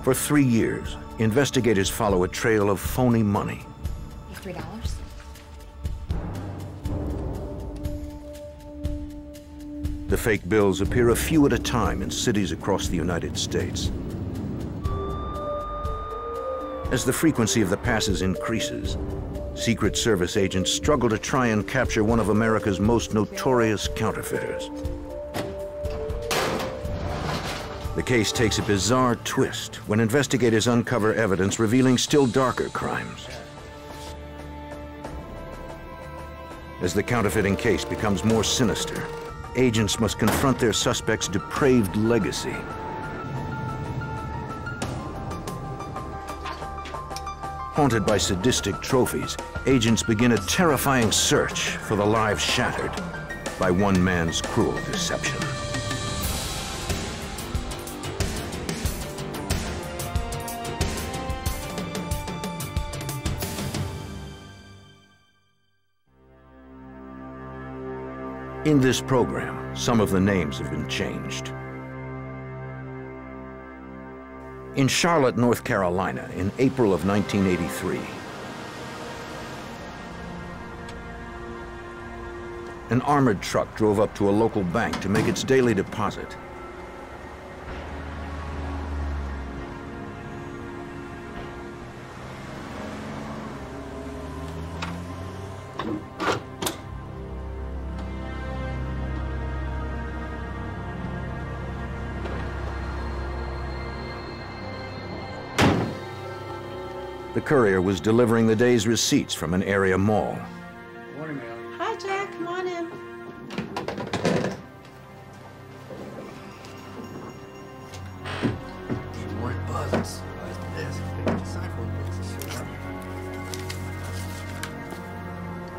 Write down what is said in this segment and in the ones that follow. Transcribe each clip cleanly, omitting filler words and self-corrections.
For 3 years, investigators follow a trail of phony money. $3. The fake bills appear a few at a time in cities across the United States. As the frequency of the passes increases, Secret Service agents struggle to try and capture one of America's most notorious counterfeiters. The case takes a bizarre twist when investigators uncover evidence revealing still darker crimes. As the counterfeiting case becomes more sinister, agents must confront their suspect's depraved legacy. Haunted by sadistic trophies, agents begin a terrifying search for the lives shattered by one man's cruel deception. In this program, some of the names have been changed. In Charlotte, North Carolina, in April of 1983, an armored truck drove up to a local bank to make its daily deposit. The courier was delivering the day's receipts from an area mall. Morning, ma'am. Hi, Jack. Come on in. Good morning, Buzz.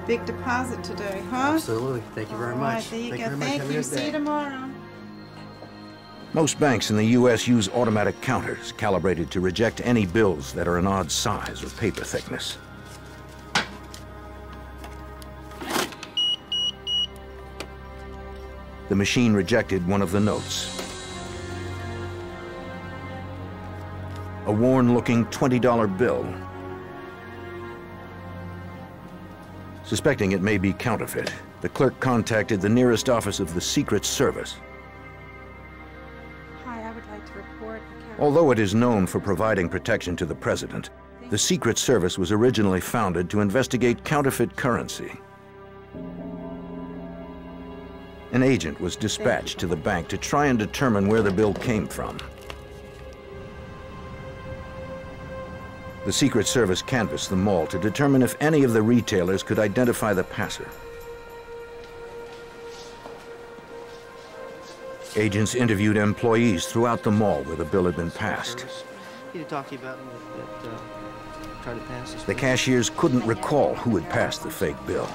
Big deposit today, huh? Absolutely. Thank you very All right, much. there you go. very much. Thank Have a you. good See day. you tomorrow. Most banks in the U.S. use automatic counters calibrated to reject any bills that are an odd size or paper thickness. The machine rejected one of the notes. A worn-looking $20 bill. Suspecting it may be counterfeit, the clerk contacted the nearest office of the Secret Service. Hi, I would like to report. Although it is known for providing protection to the president, the Secret Service was originally founded to investigate counterfeit currency. An agent was dispatched to the bank to try and determine where the bill came from. The Secret Service canvassed the mall to determine if any of the retailers could identify the passer. Agents interviewed employees throughout the mall where the bill had been passed. Need to talk to you about that. Try to pass this. The cashiers couldn't recall who had passed the fake bill.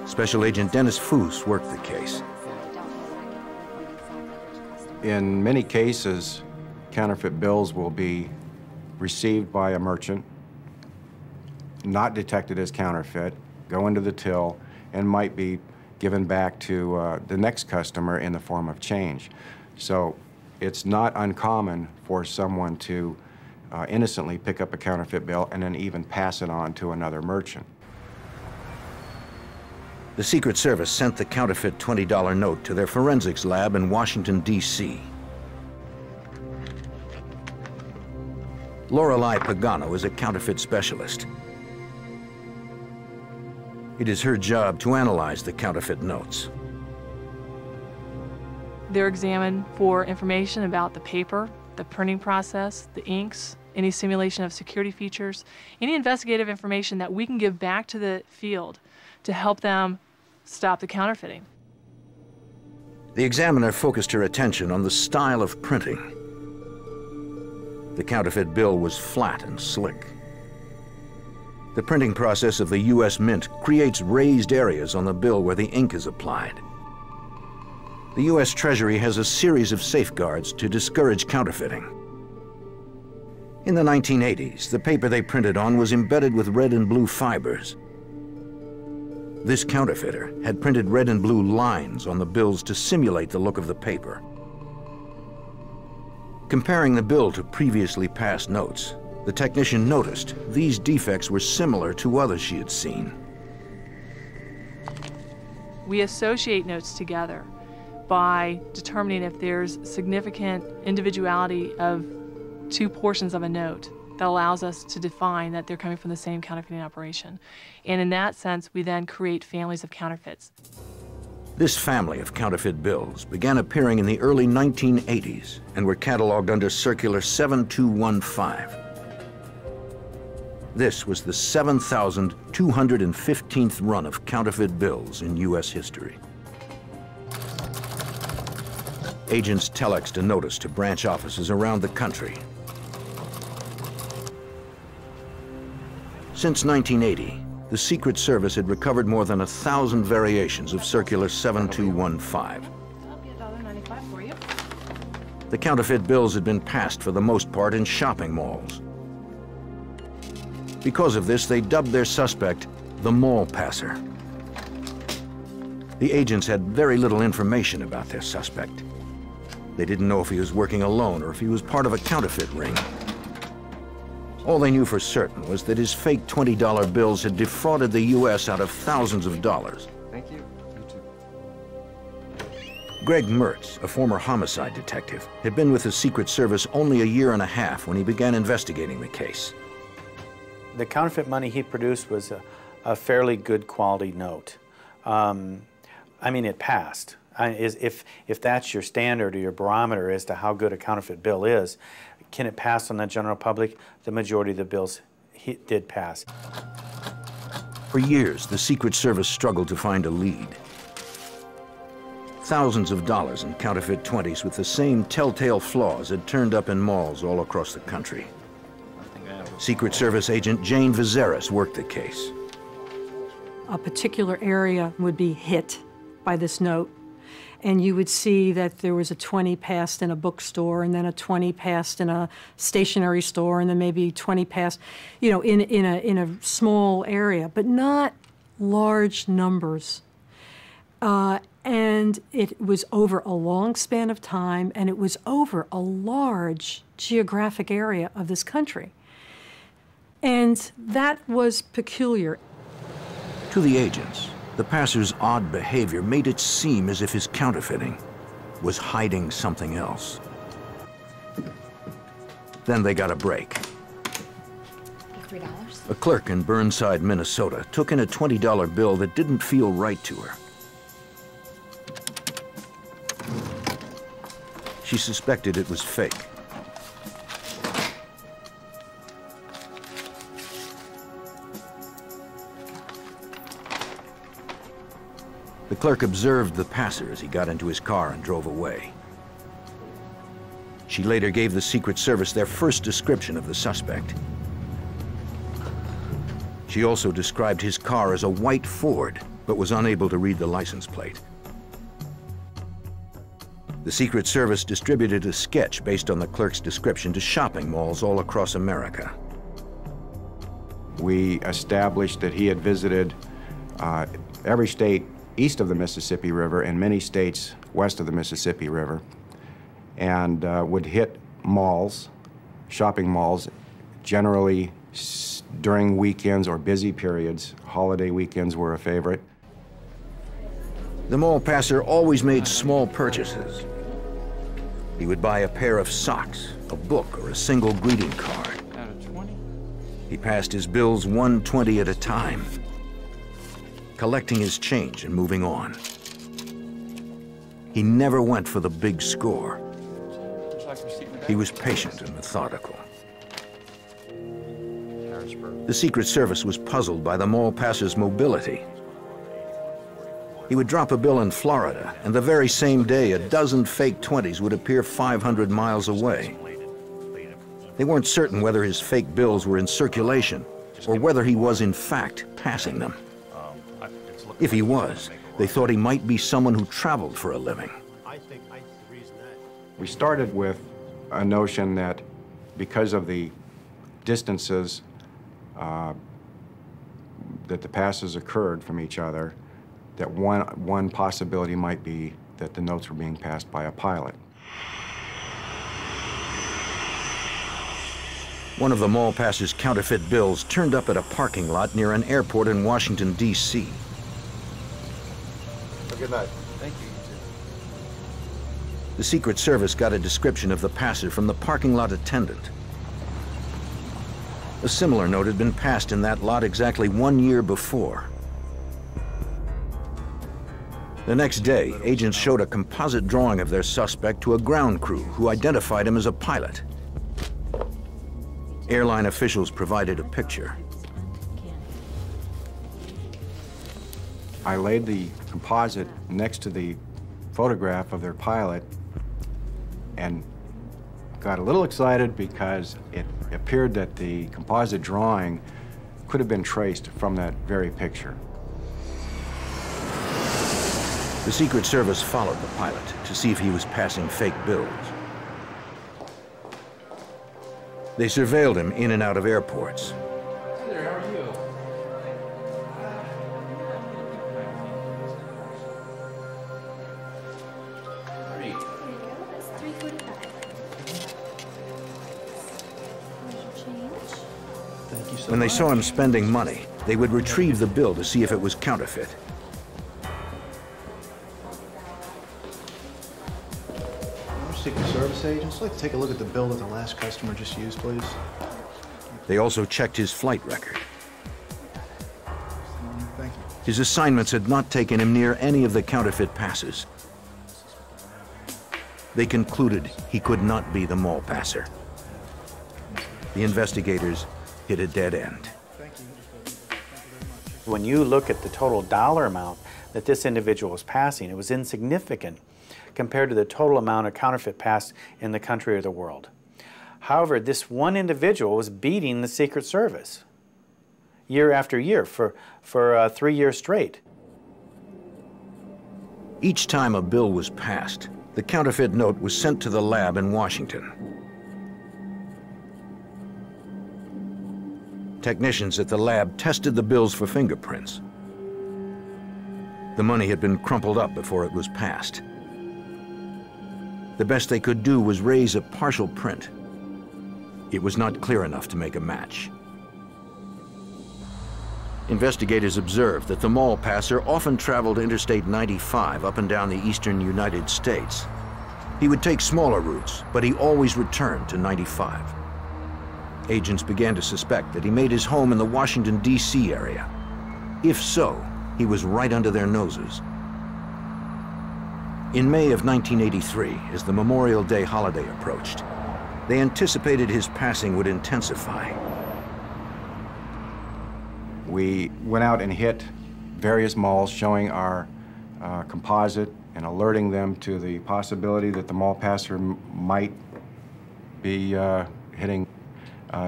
Special Agent Dennis Foose worked the case. In many cases, counterfeit bills will be received by a merchant, not detected as counterfeit, go into the till, and might be given back to the next customer in the form of change. So it's not uncommon for someone to innocently pick up a counterfeit bill and then even pass it on to another merchant. The Secret Service sent the counterfeit $20 note to their forensics lab in Washington, D.C. Lorelei Pagano is a counterfeit specialist. It is her job to analyze the counterfeit notes. They're examined for information about the paper, the printing process, the inks, any simulation of security features, any investigative information that we can give back to the field to help them stop the counterfeiting. The examiner focused her attention on the style of printing. The counterfeit bill was flat and slick. The printing process of the U.S. Mint creates raised areas on the bill where the ink is applied. The U.S. Treasury has a series of safeguards to discourage counterfeiting. In the 1980s, the paper they printed on was embedded with red and blue fibers. This counterfeiter had printed red and blue lines on the bills to simulate the look of the paper. Comparing the bill to previously passed notes, the technician noticed these defects were similar to others she had seen. We associate notes together by determining if there's significant individuality of two portions of a note that allows us to define that they're coming from the same counterfeiting operation. And in that sense, we then create families of counterfeits. This family of counterfeit bills began appearing in the early 1980s and were cataloged under Circular 7215. This was the 7,215th run of counterfeit bills in U.S. history. Agents telexed a notice to branch offices around the country. Since 1980, the Secret Service had recovered more than 1,000 variations of Circular 7215. The counterfeit bills had been passed for the most part in shopping malls. Because of this, they dubbed their suspect the Mall Passer. The agents had very little information about their suspect. They didn't know if he was working alone or if he was part of a counterfeit ring. All they knew for certain was that his fake $20 bills had defrauded the U.S. out of thousands of dollars. Thank you. You too. Greg Mertz, a former homicide detective, had been with the Secret Service only a year and a half when he began investigating the case. The counterfeit money he produced was a fairly good quality note. I mean, it passed. If that's your standard or your barometer as to how good a counterfeit bill is, can it pass on the general public? The majority of the bills did pass. For years, the Secret Service struggled to find a lead. Thousands of dollars in counterfeit 20s with the same telltale flaws had turned up in malls all across the country. Secret Service agent Jane Vizeris worked the case. A particular area would be hit by this note, and you would see that there was a 20 passed in a bookstore, and then a 20 passed in a stationery store, and then maybe 20 passed, you know, in a small area, but not large numbers. And it was over a long span of time, and it was over a large geographic area of this country. And that was peculiar. To the agents, the passer's odd behavior made it seem as if his counterfeiting was hiding something else. Then they got a break. $3. A clerk in Burnside, Minnesota, took in a $20 bill that didn't feel right to her. She suspected it was fake. The clerk observed the passer as he got into his car and drove away. She later gave the Secret Service their first description of the suspect. She also described his car as a white Ford, but was unable to read the license plate. The Secret Service distributed a sketch based on the clerk's description to shopping malls all across America. We established that he had visited every state east of the Mississippi River and many states west of the Mississippi River, and would hit malls, shopping malls, generally during weekends or busy periods. Holiday weekends were a favorite. The mall passer always made small purchases. He would buy a pair of socks, a book, or a single greeting card. He passed his bills 120 at a time, collecting his change and moving on. He never went for the big score. He was patient and methodical. The Secret Service was puzzled by the mall passer's mobility. He would drop a bill in Florida, and the very same day, a dozen fake 20s would appear 500 miles away. They weren't certain whether his fake bills were in circulation or whether he was, in fact, passing them. If he was, they thought he might be someone who traveled for a living. We started with a notion that because of the distances that the passes occurred from each other, that one possibility might be that the notes were being passed by a pilot. One of the mall passer's counterfeit bills turned up at a parking lot near an airport in Washington, D.C. Good night. Thank you. The Secret Service got a description of the passer from the parking lot attendant. A similar note had been passed in that lot exactly 1 year before. The next day, agents showed a composite drawing of their suspect to a ground crew who identified him as a pilot. Airline officials provided a picture. I laid the composite next to the photograph of their pilot and got a little excited because it appeared that the composite drawing could have been traced from that very picture. The Secret Service followed the pilot to see if he was passing fake bills. They surveilled him in and out of airports. Hi there, how are you? There you go. That's $3.45. Change. Thank you so much. When they saw him spending money, they would retrieve the bill to see if it was counterfeit. Secret Service agents, I'd like to take a look at the bill that the last customer just used, please. They also checked his flight record. Thank you. His assignments had not taken him near any of the counterfeit passes. They concluded he could not be the mall passer. The investigators hit a dead end. When you look at the total dollar amount that this individual was passing, it was insignificant compared to the total amount of counterfeit passed in the country or the world. However, this one individual was beating the Secret Service year after year for 3 years straight. Each time a bill was passed, the counterfeit note was sent to the lab in Washington. Technicians at the lab tested the bills for fingerprints. The money had been crumpled up before it was passed. The best they could do was raise a partial print. It was not clear enough to make a match. Investigators observed that the mall passer often traveled Interstate 95 up and down the eastern United States. He would take smaller routes, but he always returned to 95. Agents began to suspect that he made his home in the Washington, D.C. area. If so, he was right under their noses. In May of 1983, as the Memorial Day holiday approached, they anticipated his passing would intensify. We went out and hit various malls showing our composite and alerting them to the possibility that the mall passer might be hitting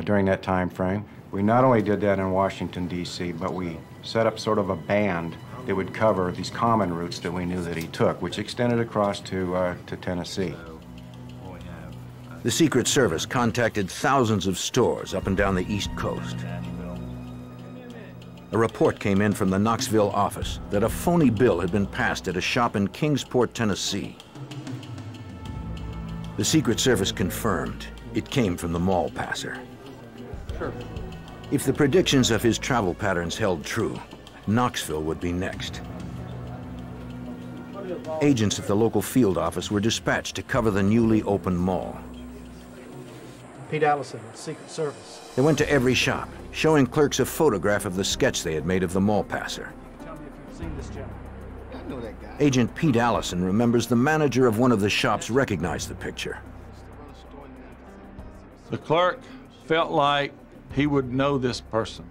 during that time frame. We not only did that in Washington, D.C., but we set up sort of a band that would cover these common routes that we knew that he took, which extended across to Tennessee. The Secret Service contacted thousands of stores up and down the East Coast. A report came in from the Knoxville office that a phony bill had been passed at a shop in Kingsport, Tennessee. The Secret Service confirmed it came from the mall passer. Sure. If the predictions of his travel patterns held true, Knoxville would be next. Agents at the local field office were dispatched to cover the newly opened mall. Pete Allison, Secret Service. They went to every shop, showing clerks a photograph of the sketch they had made of the mall passer. Tell me if you've seen this gentleman. I know that guy. Agent Pete Allison remembers the manager of one of the shops recognized the picture. The clerk felt like he would know this person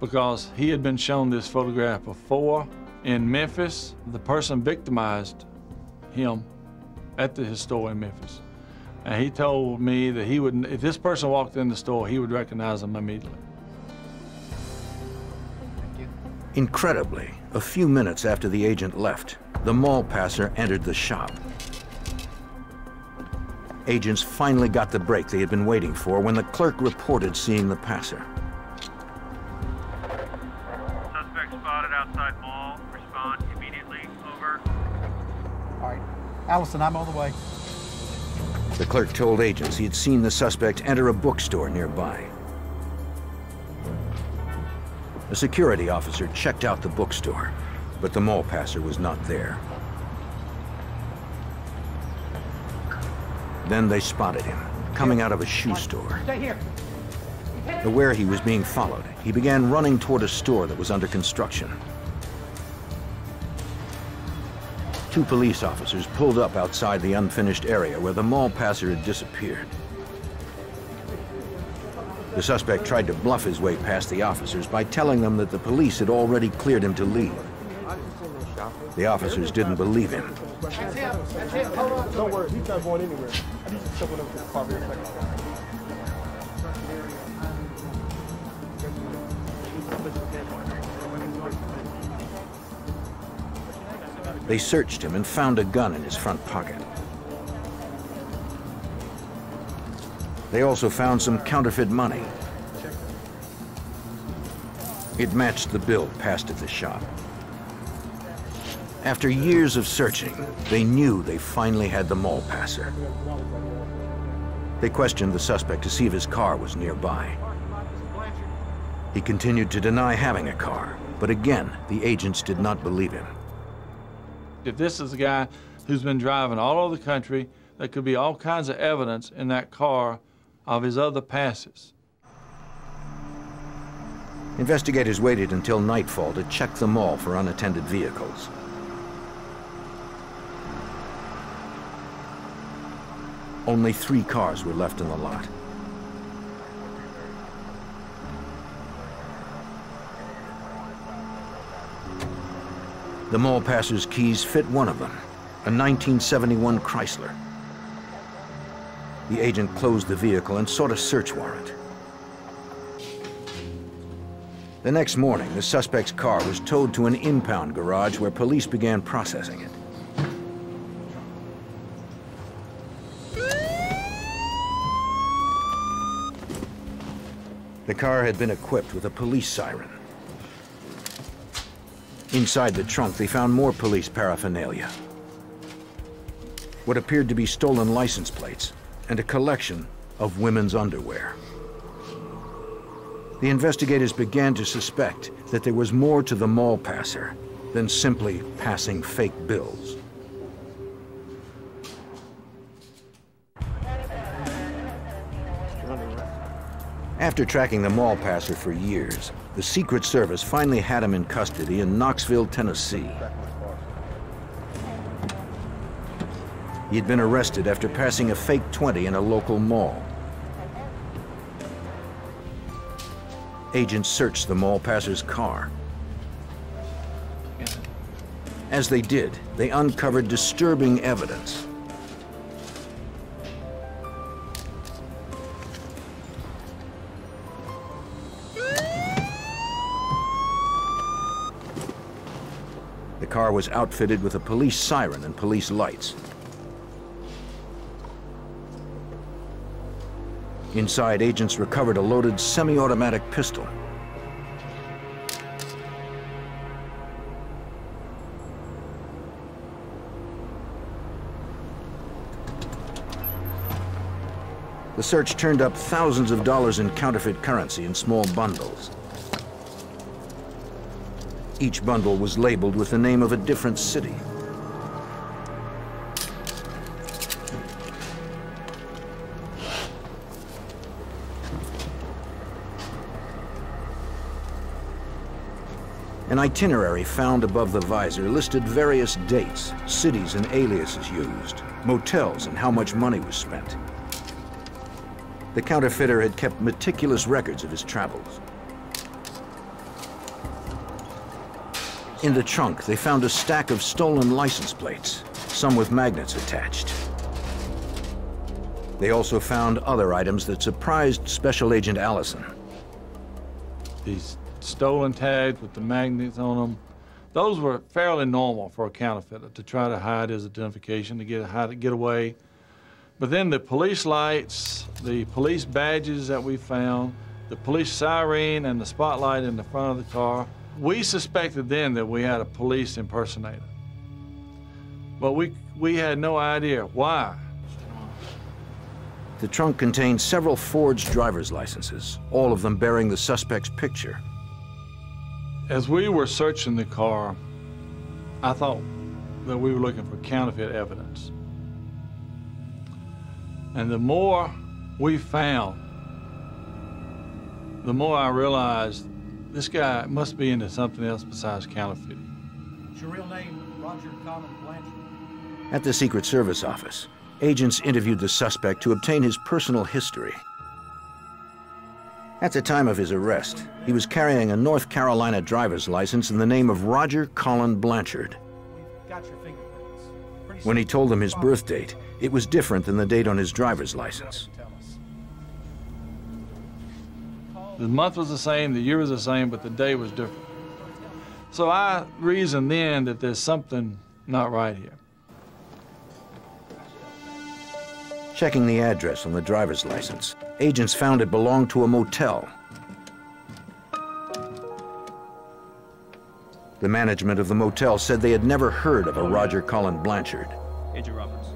because he had been shown this photograph before in Memphis. The person victimized him at his store in Memphis. And he told me that he would, if this person walked in the store, he would recognize him immediately. Incredibly, a few minutes after the agent left, the mall passer entered the shop. Agents finally got the break they had been waiting for when the clerk reported seeing the passer. Suspect spotted outside mall. Respond immediately. Over. All right. Allison, I'm on the way. The clerk told agents he had seen the suspect enter a bookstore nearby. A security officer checked out the bookstore, but the mall passer was not there. Then they spotted him, coming out of a shoe store. Stay here. Aware he was being followed, he began running toward a store that was under construction. 2 police officers pulled up outside the unfinished area where the mall passer had disappeared. The suspect tried to bluff his way past the officers by telling them that the police had already cleared him to leave. The officers didn't believe him. That's him. That's him. Hold on. Don't worry. He's not going anywhere. I need to step up to the car real quick. They searched him and found a gun in his front pocket. They also found some counterfeit money. It matched the bill passed at the shop. After years of searching, they knew they finally had the mall passer. They questioned the suspect to see if his car was nearby. He continued to deny having a car, but again, the agents did not believe him. If this is a guy who's been driving all over the country, there could be all kinds of evidence in that car of his other passes. Investigators waited until nightfall to check the mall for unattended vehicles. Only 3 cars were left in the lot. The mall passer's keys fit one of them, a 1971 Chrysler. The agent closed the vehicle and sought a search warrant. The next morning, the suspect's car was towed to an impound garage where police began processing it. The car had been equipped with a police siren. Inside the trunk, they found more police paraphernalia. What appeared to be stolen license plates and a collection of women's underwear. The investigators began to suspect that there was more to the mall passer than simply passing fake bills. After tracking the mall passer for years, the Secret Service finally had him in custody in Knoxville, Tennessee. He had been arrested after passing a fake 20 in a local mall. Agents searched the mall passer's car. As they did, they uncovered disturbing evidence. The car was outfitted with a police siren and police lights. Inside, agents recovered a loaded semi-automatic pistol. The search turned up thousands of dollars in counterfeit currency in small bundles. Each bundle was labeled with the name of a different city. An itinerary found above the visor listed various dates, cities and aliases used, motels and how much money was spent. The counterfeiter had kept meticulous records of his travels. In the trunk, they found a stack of stolen license plates, some with magnets attached. They also found other items that surprised Special Agent Allison. These stolen tags with the magnets on them, those were fairly normal for a counterfeiter to try to hide his identification, to get away. But then the police lights, the police badges that we found, the police siren and the spotlight in the front of the car, we suspected then that we had a police impersonator. But we had no idea why. The trunk contained several forged driver's licenses, all of them bearing the suspect's picture. As we were searching the car, I thought that we were looking for counterfeit evidence. And the more we found, the more I realized this guy must be into something else besides counterfeiting. Is your real name Roger Colin Blanchard? At the Secret Service office, agents interviewed the suspect to obtain his personal history. At the time of his arrest, he was carrying a North Carolina driver's license in the name of Roger Colin Blanchard. We've got your fingerprints. When he told them his birth date, it was different than the date on his driver's license. The month was the same, the year was the same, but the day was different. So I reasoned then that there's something not right here. Checking the address on the driver's license, agents found it belonged to a motel. The management of the motel said they had never heard of a Roger Colin Blanchard. Agent Roberts.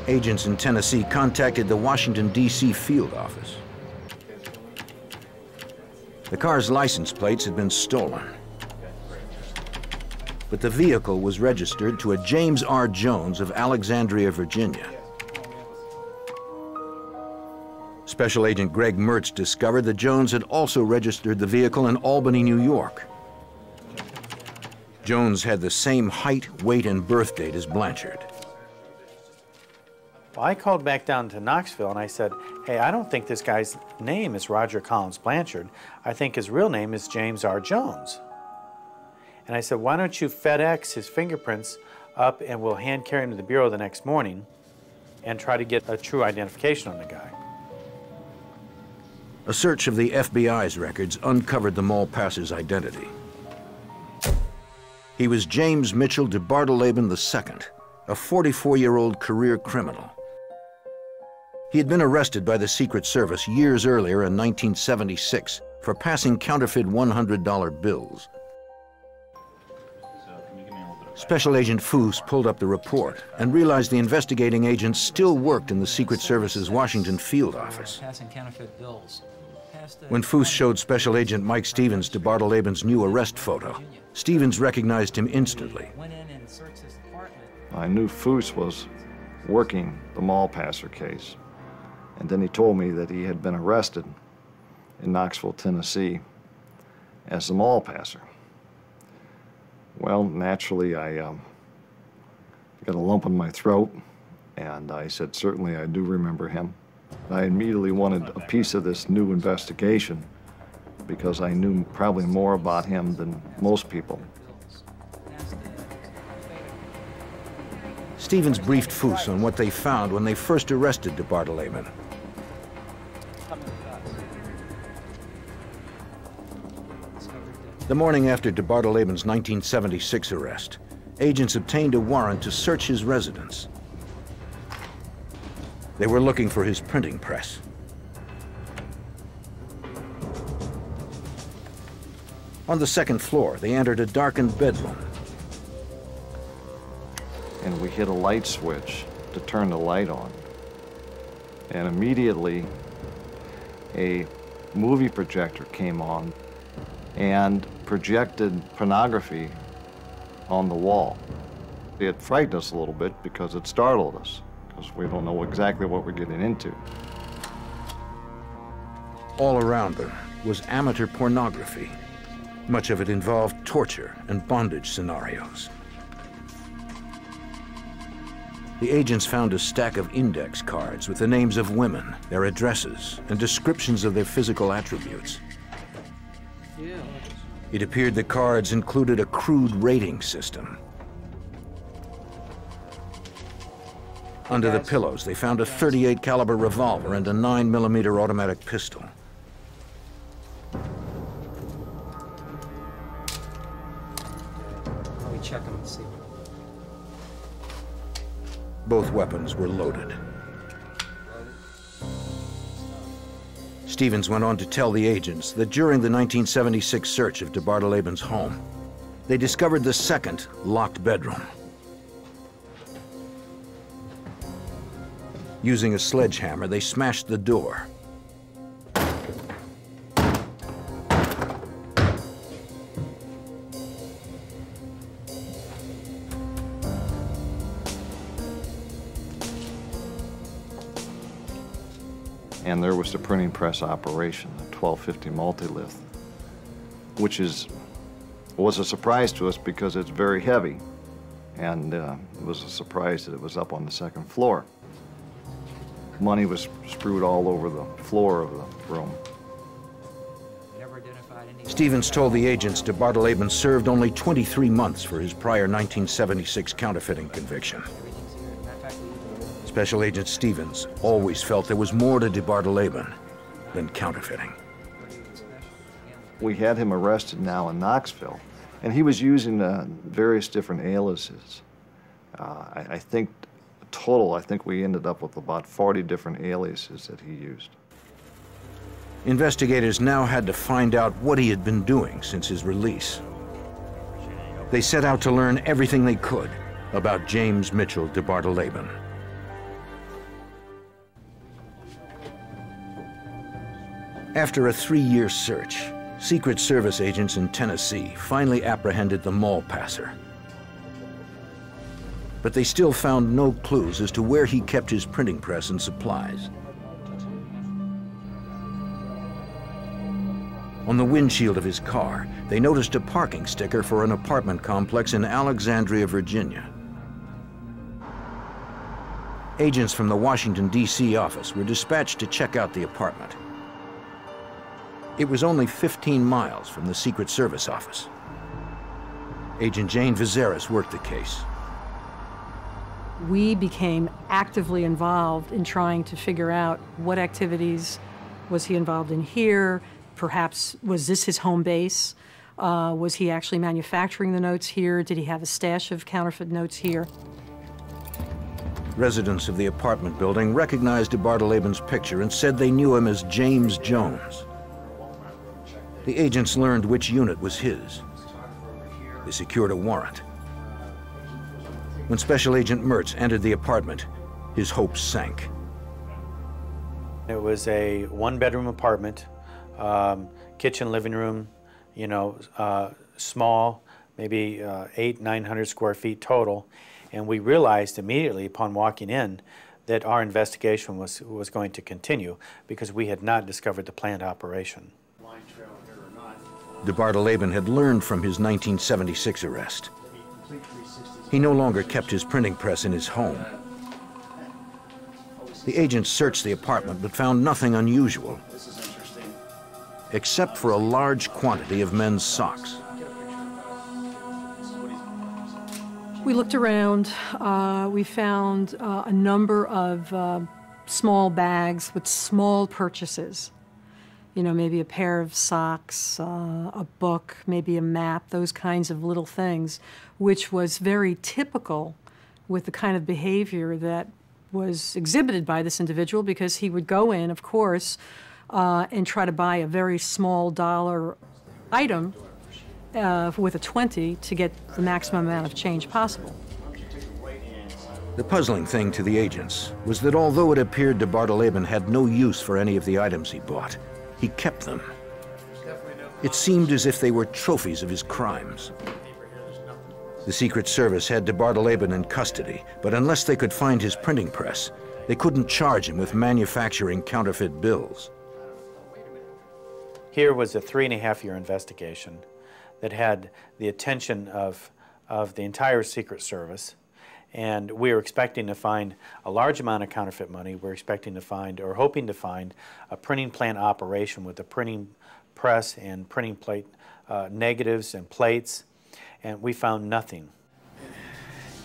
Agents in Tennessee contacted the Washington, D.C. field office. The car's license plates had been stolen, but the vehicle was registered to a James R. Jones of Alexandria, Virginia. Special Agent Greg Mertz discovered that Jones had also registered the vehicle in Albany, New York. Jones had the same height, weight, and birth date as Blanchard. Well, I called back down to Knoxville and I said, hey, I don't think this guy's name is Roger Collins Blanchard. I think his real name is James R. Jones. And I said, why don't you FedEx his fingerprints up and we'll hand carry him to the Bureau the next morning and try to get a true identification on the guy. A search of the FBI's records uncovered the mall passer's identity. He was James Mitchell de Bartoleben II, a 44-year-old career criminal. He had been arrested by the Secret Service years earlier in 1976 for passing counterfeit $100 bills. Special Agent Foose pulled up the report and realized the investigating agents still worked in the Secret Service's Washington field office. Passing counterfeit bills. When Foose showed Special Agent Mike Stevens de Bartoleben's new arrest photo, Stevens recognized him instantly. I knew Foose was working the mall passer case, and then he told me that he had been arrested in Knoxville, Tennessee as the mall passer. Well, naturally, I got a lump in my throat, and I said, certainly I do remember him. I immediately wanted a piece of this new investigation because I knew probably more about him than most people. Stevens briefed Foose on what they found when they first arrested de Bartoleben. The morning after de Bartoleben's 1976 arrest, agents obtained a warrant to search his residence. They were looking for his printing press. On the second floor, they entered a darkened bedroom. And we hit a light switch to turn the light on. And immediately, a movie projector came on and projected pornography on the wall. It frightened us a little bit because it startled us, because we don't know exactly what we're getting into. All around them was amateur pornography. Much of it involved torture and bondage scenarios. The agents found a stack of index cards with the names of women, their addresses, and descriptions of their physical attributes. It appeared the cards included a crude rating system. Under the pillows, they found a .38 caliber revolver and a 9mm automatic pistol. Let me check them and see. Both weapons were loaded. Stevens went on to tell the agents that during the 1976 search of de Bartoleben's home, they discovered the second locked bedroom. Using a sledgehammer, they smashed the door. and there was the printing press operation, the 1250 multilith, which was a surprise to us because it's very heavy, and it was a surprise that it was up on the second floor. Money was strewed all over the floor of the room. Stevens told the agents DeBartoleben served only 23 months for his prior 1976 counterfeiting conviction. Special Agent Stevens always felt there was more to DeBartoleben than counterfeiting. We had him arrested now in Knoxville, and he was using various different aliases. I think total, I think we ended up with about 40 different aliases that he used. Investigators now had to find out what he had been doing since his release. They set out to learn everything they could about James Mitchell DeBartoleben. After a 3-year search, Secret Service agents in Tennessee finally apprehended the mall passer. But they still found no clues as to where he kept his printing press and supplies. On the windshield of his car, they noticed a parking sticker for an apartment complex in Alexandria, Virginia. Agents from the Washington, D.C. office were dispatched to check out the apartment. It was only 15 miles from the Secret Service office. Agent Jane Vizeris worked the case. We became actively involved in trying to figure out what activities was he involved in here. Perhaps, was this his home base? Was he actually manufacturing the notes here? Did he have a stash of counterfeit notes here? Residents of the apartment building recognized DeBartoleben's picture and said they knew him as James Jones. The agents learned which unit was his. They secured a warrant. When Special Agent Mertz entered the apartment, his hopes sank. It was a one-bedroom apartment. Kitchen, living room, you know, small, maybe 800-900 square feet total. And we realized immediately upon walking in that our investigation was going to continue because we had not discovered the planned operation. DeBartoleben had learned from his 1976 arrest. He no longer kept his printing press in his home. The agents searched the apartment but found nothing unusual, except for a large quantity of men's socks. We looked around. We found a number of small bags with small purchases. You know, maybe a pair of socks, a book, maybe a map, those kinds of little things, which was very typical with the kind of behavior that was exhibited by this individual, because he would go in, of course, and try to buy a very small dollar item with a 20 to get the maximum amount of change possible. The puzzling thing to the agents was that although it appeared DeBartoleben had no use for any of the items he bought, he kept them. It seemed as if they were trophies of his crimes. The Secret Service had DeBartoleben in custody, but unless they could find his printing press, they couldn't charge him with manufacturing counterfeit bills. Here was a 3.5-year investigation that had the attention of the entire Secret Service, and we were expecting to find a large amount of counterfeit money. We're expecting to find, or hoping to find, a printing plant operation with a printing press and printing plate negatives and plates, and we found nothing.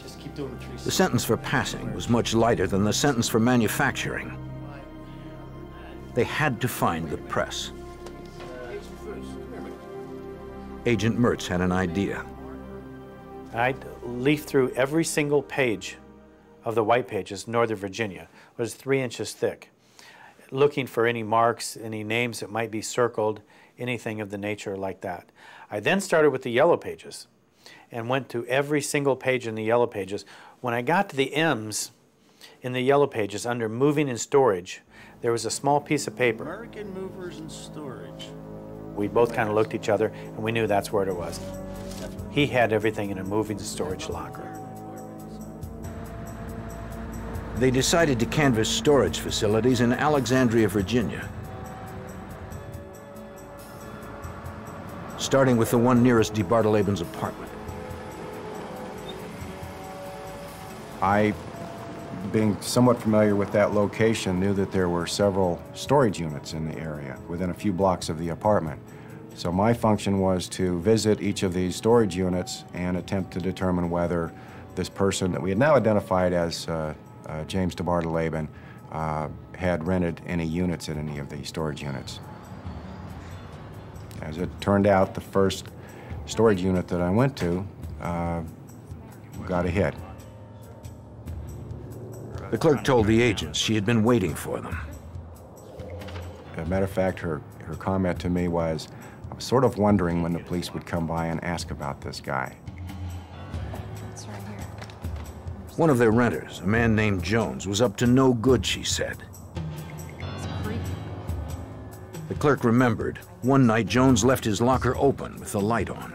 Just keep doing the 360. The sentence for passing was much lighter than the sentence for manufacturing. They had to find the press. Agent Mertz had an idea. I leafed through every single page of the white pages, Northern Virginia. It was 3 inches thick, looking for any marks, any names that might be circled, anything of the nature like that. I then started with the yellow pages and went to every single page in the yellow pages. When I got to the M's in the yellow pages under moving and storage, there was a small piece of paper. American Movers and Storage. We both kind of looked at each other and we knew that's where it was. He had everything in a moving and storage locker. They decided to canvass storage facilities in Alexandria, Virginia, starting with the one nearest DeBartolaben's apartment. I, being somewhat familiar with that location, knew that there were several storage units in the area within a few blocks of the apartment. So my function was to visit each of these storage units and attempt to determine whether this person that we had now identified as James DeBartoleben had rented any units in any of these storage units. As it turned out, the first storage unit that I went to got a hit. The clerk told the agents she had been waiting for them. As a matter of fact, her comment to me was, I was sort of wondering when the police would come by and ask about this guy. One of their renters, a man named Jones, was up to no good, she said. The clerk remembered, one night Jones left his locker open with the light on.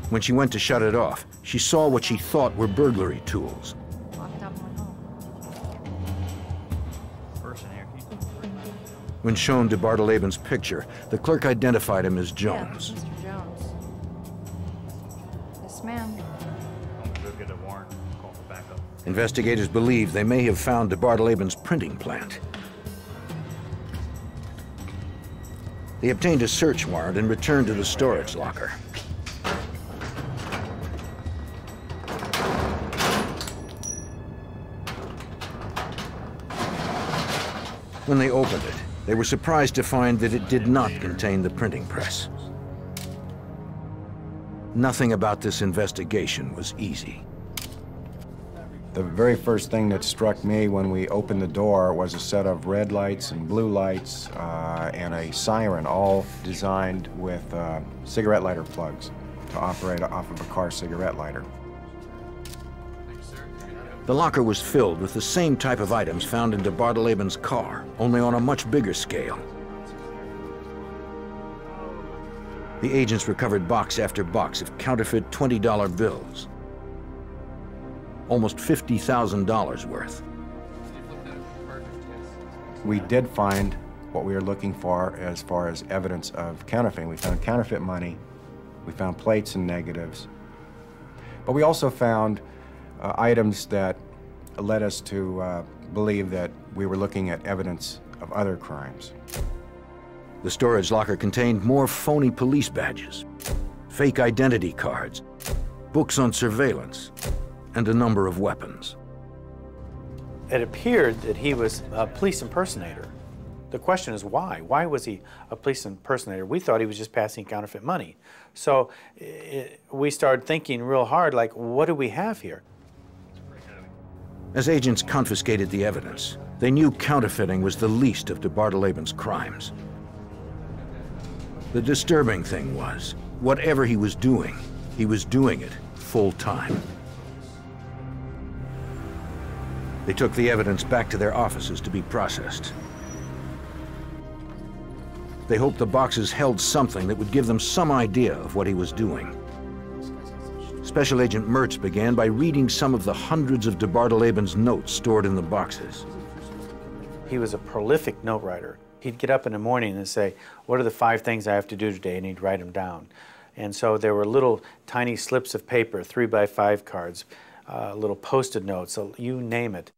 When she went to shut it off, she saw what she thought were burglary tools. When shown DeBartoleben's picture, the clerk identified him as Jones. Yeah, Mr. Jones. This man. Go get a warrant, call for backup. Investigators believe they may have found DeBartoleben's printing plant. They obtained a search warrant and returned to the storage locker. When they opened it, they were surprised to find that it did not contain the printing press. Nothing about this investigation was easy. The very first thing that struck me when we opened the door was a set of red lights and blue lights and a siren, all designed with cigarette lighter plugs to operate off of a car cigarette lighter. The locker was filled with the same type of items found in DeBartoleben's car, only on a much bigger scale. The agents recovered box after box of counterfeit $20 bills, almost $50,000 worth. We did find what we were looking for as far as evidence of counterfeiting. We found counterfeit money, we found plates and negatives, but we also found items that led us to believe that we were looking at evidence of other crimes. The storage locker contained more phony police badges, fake identity cards, books on surveillance, and a number of weapons. It appeared that he was a police impersonator. The question is why? Why was he a police impersonator? We thought he was just passing counterfeit money. So we started thinking real hard, like, what do we have here? As agents confiscated the evidence, they knew counterfeiting was the least of DeBartoleben's crimes. The disturbing thing was, whatever he was doing it full time. They took the evidence back to their offices to be processed. They hoped the boxes held something that would give them some idea of what he was doing. Special Agent Mertz began by reading some of the hundreds of DeBartoleben's notes stored in the boxes. He was a prolific note writer. He'd get up in the morning and say, what are the 5 things I have to do today? And he'd write them down. And so there were little tiny slips of paper, 3x5 cards, little Post-it notes, so you name it.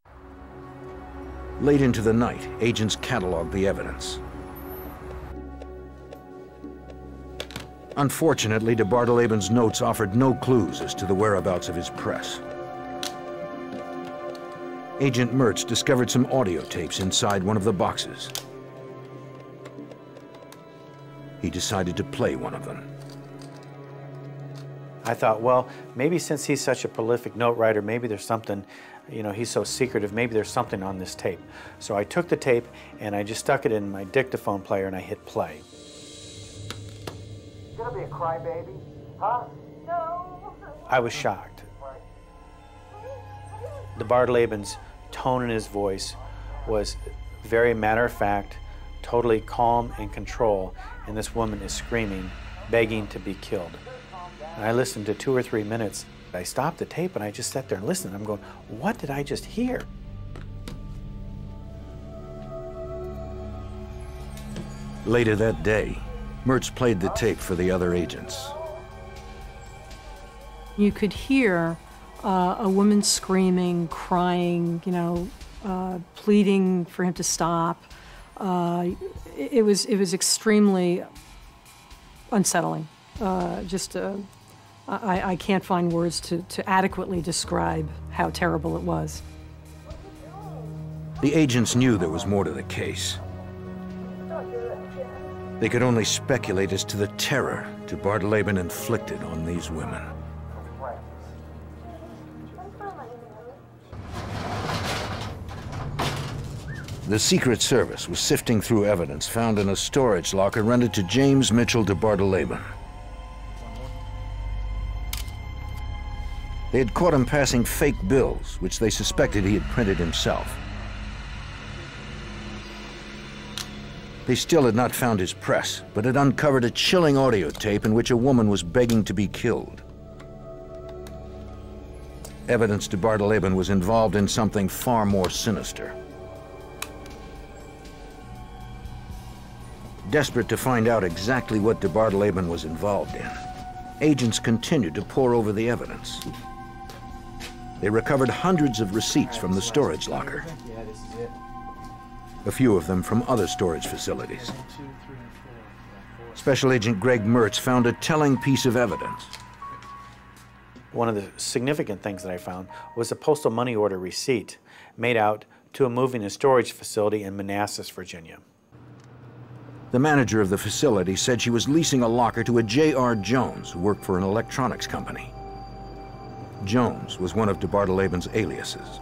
Late into the night, agents cataloged the evidence. Unfortunately, DeBartoleben's notes offered no clues as to the whereabouts of his press. Agent Mertz discovered some audio tapes inside one of the boxes. He decided to play one of them. I thought, well, maybe since he's such a prolific note writer, maybe there's something, you know, he's so secretive, maybe there's something on this tape. So I took the tape and I just stuck it in my dictaphone player and I hit play. Gonna be a crybaby, huh? No. I was shocked. DeBartoleben's tone in his voice was very matter-of-fact, totally calm and control, and this woman is screaming, begging to be killed. And I listened to 2 or 3 minutes. I stopped the tape and I just sat there and listened. I'm going, what did I just hear? Later that day, Mertz played the tape for the other agents. You could hear a woman screaming, crying, you know, pleading for him to stop. It was extremely unsettling. I can't find words to adequately describe how terrible it was. The agents knew there was more to the case. They could only speculate as to the terror de Bartoleben inflicted on these women. The Secret Service was sifting through evidence found in a storage locker rented to James Mitchell de Bartoleben. They had caught him passing fake bills, which they suspected he had printed himself. They still had not found his press, but had uncovered a chilling audio tape in which a woman was begging to be killed. Evidence de Bartoleben was involved in something far more sinister. Desperate to find out exactly what de Bartoleben was involved in, agents continued to pore over the evidence. They recovered hundreds of receipts from the storage locker, a few of them from other storage facilities. Special Agent Greg Mertz found a telling piece of evidence. One of the significant things that I found was a postal money order receipt made out to a moving and storage facility in Manassas, Virginia. The manager of the facility said she was leasing a locker to a J.R. Jones, who worked for an electronics company. Jones was one of de Bartoleben's aliases.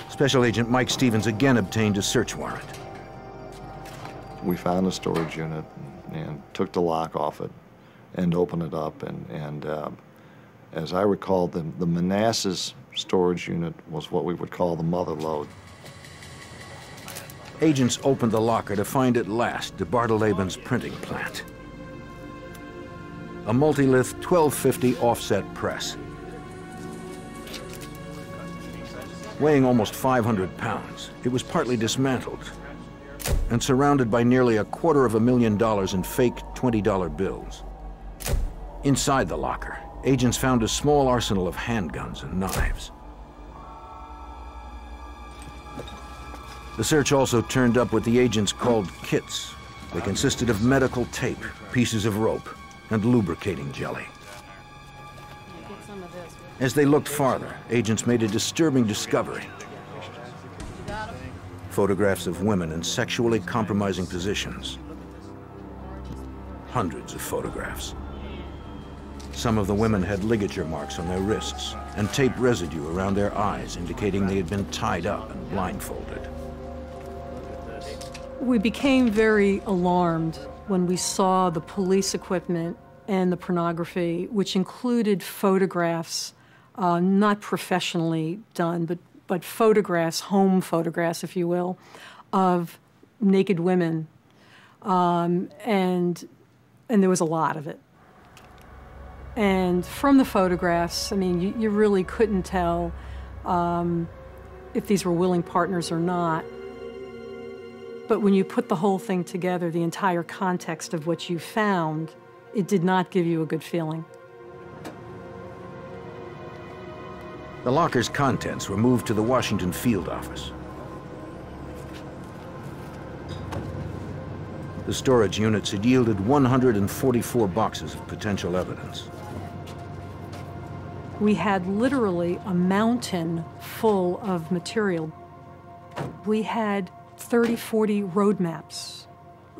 Special Agent Mike Stevens again obtained a search warrant. We found a storage unit and took the lock off it and opened it up. And as I recall, the Manassas storage unit was what we would call the mother lode. Agents opened the locker to find at last de Bartoleben's printing plant. A Multilith 1250 offset press. Weighing almost 500 pounds, it was partly dismantled and surrounded by nearly $250,000 in fake $20 bills. Inside the locker, agents found a small arsenal of handguns and knives. The search also turned up what the agents called kits. They consisted of medical tape, pieces of rope, and lubricating jelly. As they looked farther, agents made a disturbing discovery. Photographs of women in sexually compromising positions. Hundreds of photographs. Some of the women had ligature marks on their wrists and tape residue around their eyes, indicating they had been tied up and blindfolded. We became very alarmed when we saw the police equipment and the pornography, which included photographs, not professionally done, but photographs, home photographs, if you will, of naked women. And there was a lot of it. And from the photographs, I mean, you really couldn't tell if these were willing partners or not. But when you put the whole thing together, the entire context of what you found, it did not give you a good feeling. The locker's contents were moved to the Washington field office. The storage units had yielded 144 boxes of potential evidence. We had literally a mountain full of material. We had 30, 40 road maps,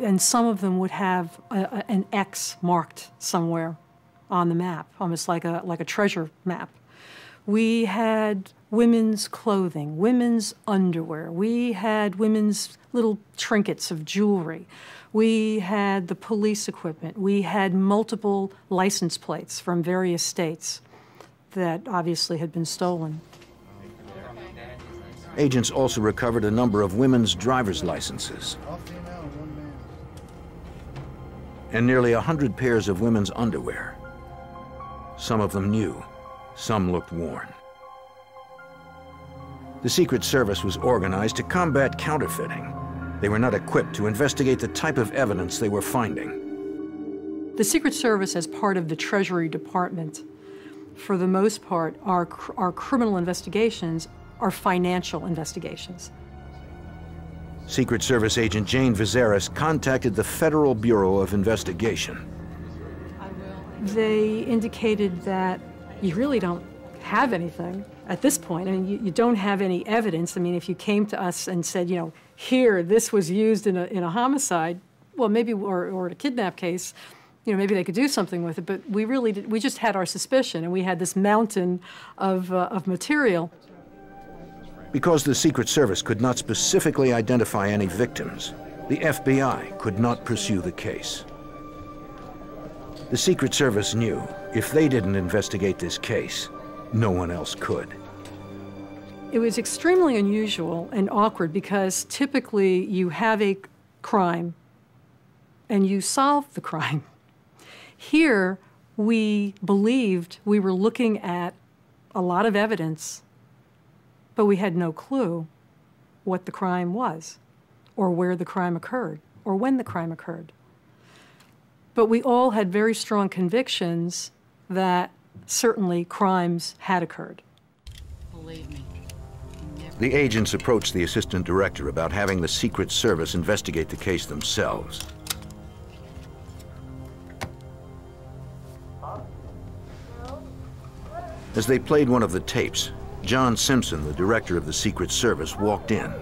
and some of them would have an X marked somewhere on the map, almost like a treasure map. We had women's clothing, women's underwear. We had women's little trinkets of jewelry. We had the police equipment. We had multiple license plates from various states that obviously had been stolen. Agents also recovered a number of women's driver's licenses. and nearly 100 pairs of women's underwear. Some of them new, some looked worn. The Secret Service was organized to combat counterfeiting. They were not equipped to investigate the type of evidence they were finding. The Secret Service, as part of the Treasury Department, for the most part, our criminal investigations are financial investigations. Secret Service agent Jane Viseras contacted the Federal Bureau of Investigation. They indicated that you really don't have anything at this point. I mean, you don't have any evidence. I mean, if you came to us and said, you know, here, this was used in a homicide, well, maybe, or a kidnap case, you know, maybe they could do something with it. But we really did, we just had our suspicion, and we had this mountain of material. Because the Secret Service could not specifically identify any victims, the FBI could not pursue the case. The Secret Service knew if they didn't investigate this case, no one else could. It was extremely unusual and awkward because typically you have a crime and you solve the crime. Here, we believed we were looking at a lot of evidence, but we had no clue what the crime was, or where the crime occurred, or when the crime occurred. But we all had very strong convictions that certainly crimes had occurred. Believe me. The agents approached the assistant director about having the Secret Service investigate the case themselves. As they played one of the tapes, John Simpson, the director of the Secret Service, walked in.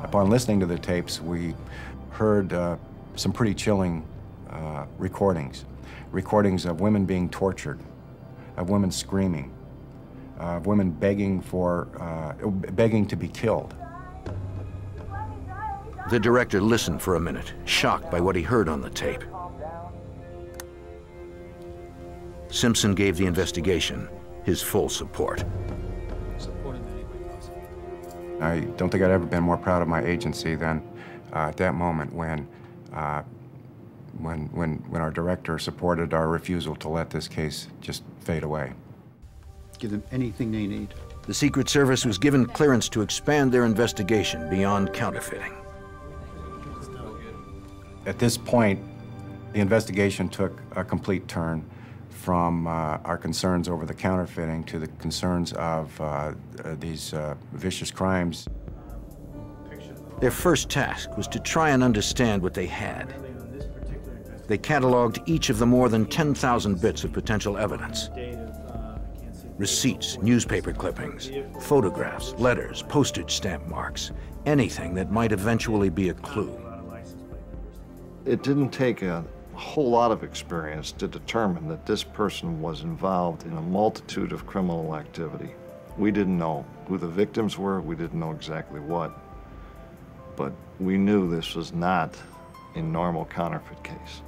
Upon listening to the tapes, we heard some pretty chilling recordings. Recordings of women being tortured, of women screaming, of women begging to be killed. The director listened for a minute, shocked by what he heard on the tape. Simpson gave the investigation his full support. I don't think I'd ever been more proud of my agency than at that moment when our director supported our refusal to let this case just fade away. Give them anything they need. The Secret Service was given clearance to expand their investigation beyond counterfeiting. At this point, the investigation took a complete turn from our concerns over the counterfeiting to the concerns of these vicious crimes. Their first task was to try and understand what they had. They cataloged each of the more than 10,000 bits of potential evidence. Receipts, newspaper clippings, photographs, letters, postage stamp marks, anything that might eventually be a clue. It didn't take a whole lot of experience to determine that this person was involved in a multitude of criminal activity. We didn't know who the victims were, we didn't know exactly what, but we knew this was not a normal counterfeit case.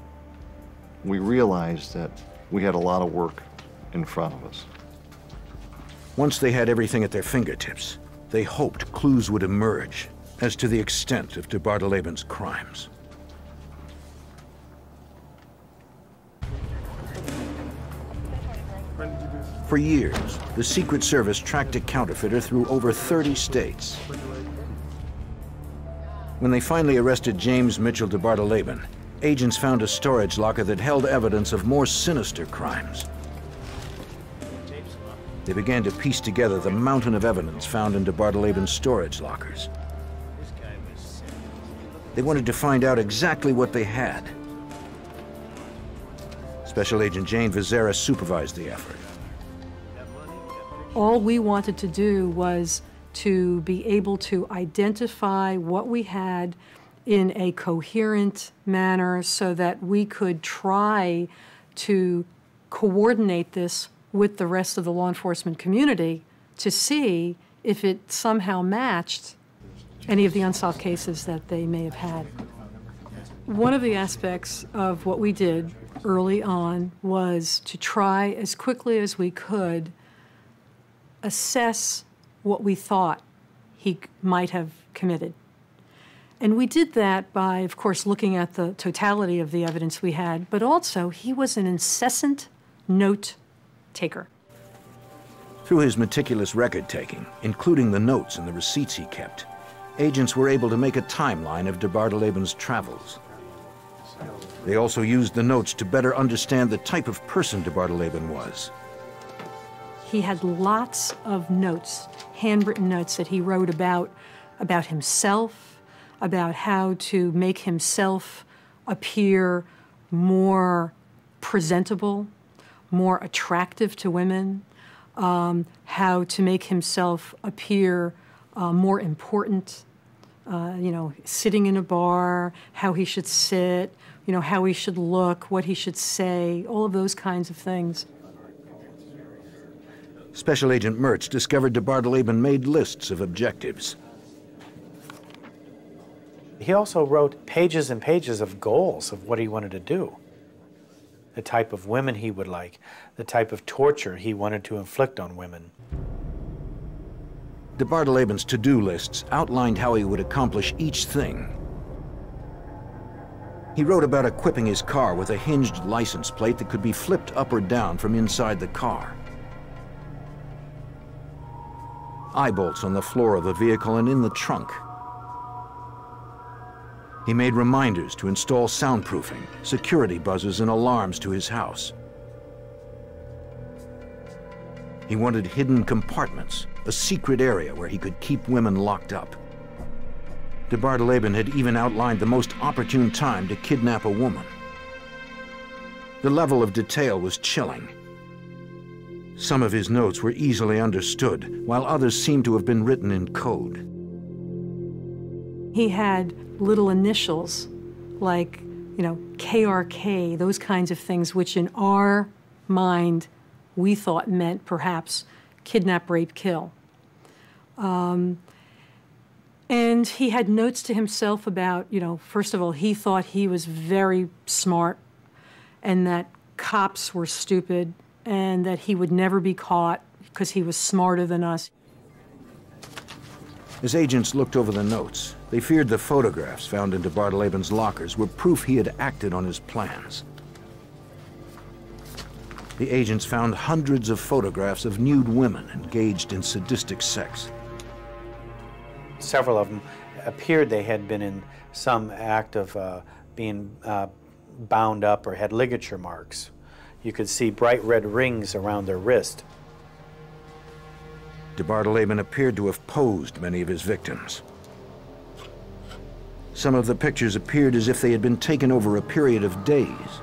We realized that we had a lot of work in front of us. Once they had everything at their fingertips, they hoped clues would emerge as to the extent of de Barteleben's crimes. For years, the Secret Service tracked a counterfeiter through over 30 states. When they finally arrested James Mitchell de Barteleben, agents found a storage locker that held evidence of more sinister crimes. They began to piece together the mountain of evidence found in de Barteleben's storage lockers. They wanted to find out exactly what they had. Special Agent Jane Viseras supervised the effort. All we wanted to do was to be able to identify what we had in a coherent manner so that we could try to coordinate this with the rest of the law enforcement community to see if it somehow matched any of the unsolved cases that they may have had. One of the aspects of what we did early on was to try as quickly as we could assess what we thought he might have committed. And we did that by, of course, looking at the totality of the evidence we had, but also he was an incessant note taker. Through his meticulous record-taking, including the notes and the receipts he kept, agents were able to make a timeline of de Barteleben's travels. They also used the notes to better understand the type of person de Bardeleben was. He had lots of notes, handwritten notes that he wrote about himself, about how to make himself appear more presentable, more attractive to women, how to make himself appear more important, you know, sitting in a bar, how he should sit, you know, how he should look, what he should say, all of those kinds of things. Special Agent Mertz discovered de Bardeleben made lists of objectives. He also wrote pages and pages of goals of what he wanted to do. The type of women he would like, the type of torture he wanted to inflict on women. De Bardeleben's to-do lists outlined how he would accomplish each thing. He wrote about equipping his car with a hinged license plate that could be flipped up or down from inside the car. Eye bolts on the floor of the vehicle and in the trunk. He made reminders to install soundproofing, security buzzers, and alarms to his house. He wanted hidden compartments, a secret area where he could keep women locked up. De Bardeleben had even outlined the most opportune time to kidnap a woman. The level of detail was chilling. Some of his notes were easily understood, while others seemed to have been written in code. He had little initials like, you know, KRK, those kinds of things, which in our mind we thought meant perhaps kidnap, rape, kill. And he had notes to himself about, you know, first of all, he thought he was very smart and that cops were stupid and that he would never be caught because he was smarter than us. As agents looked over the notes, they feared the photographs found in de Bardeleben's lockers were proof he had acted on his plans. The agents found hundreds of photographs of nude women engaged in sadistic sex. Several of them appeared they had been in some act of being bound up or had ligature marks. You could see bright red rings around their wrist. De Bardeleben appeared to have posed many of his victims. Some of the pictures appeared as if they had been taken over a period of days.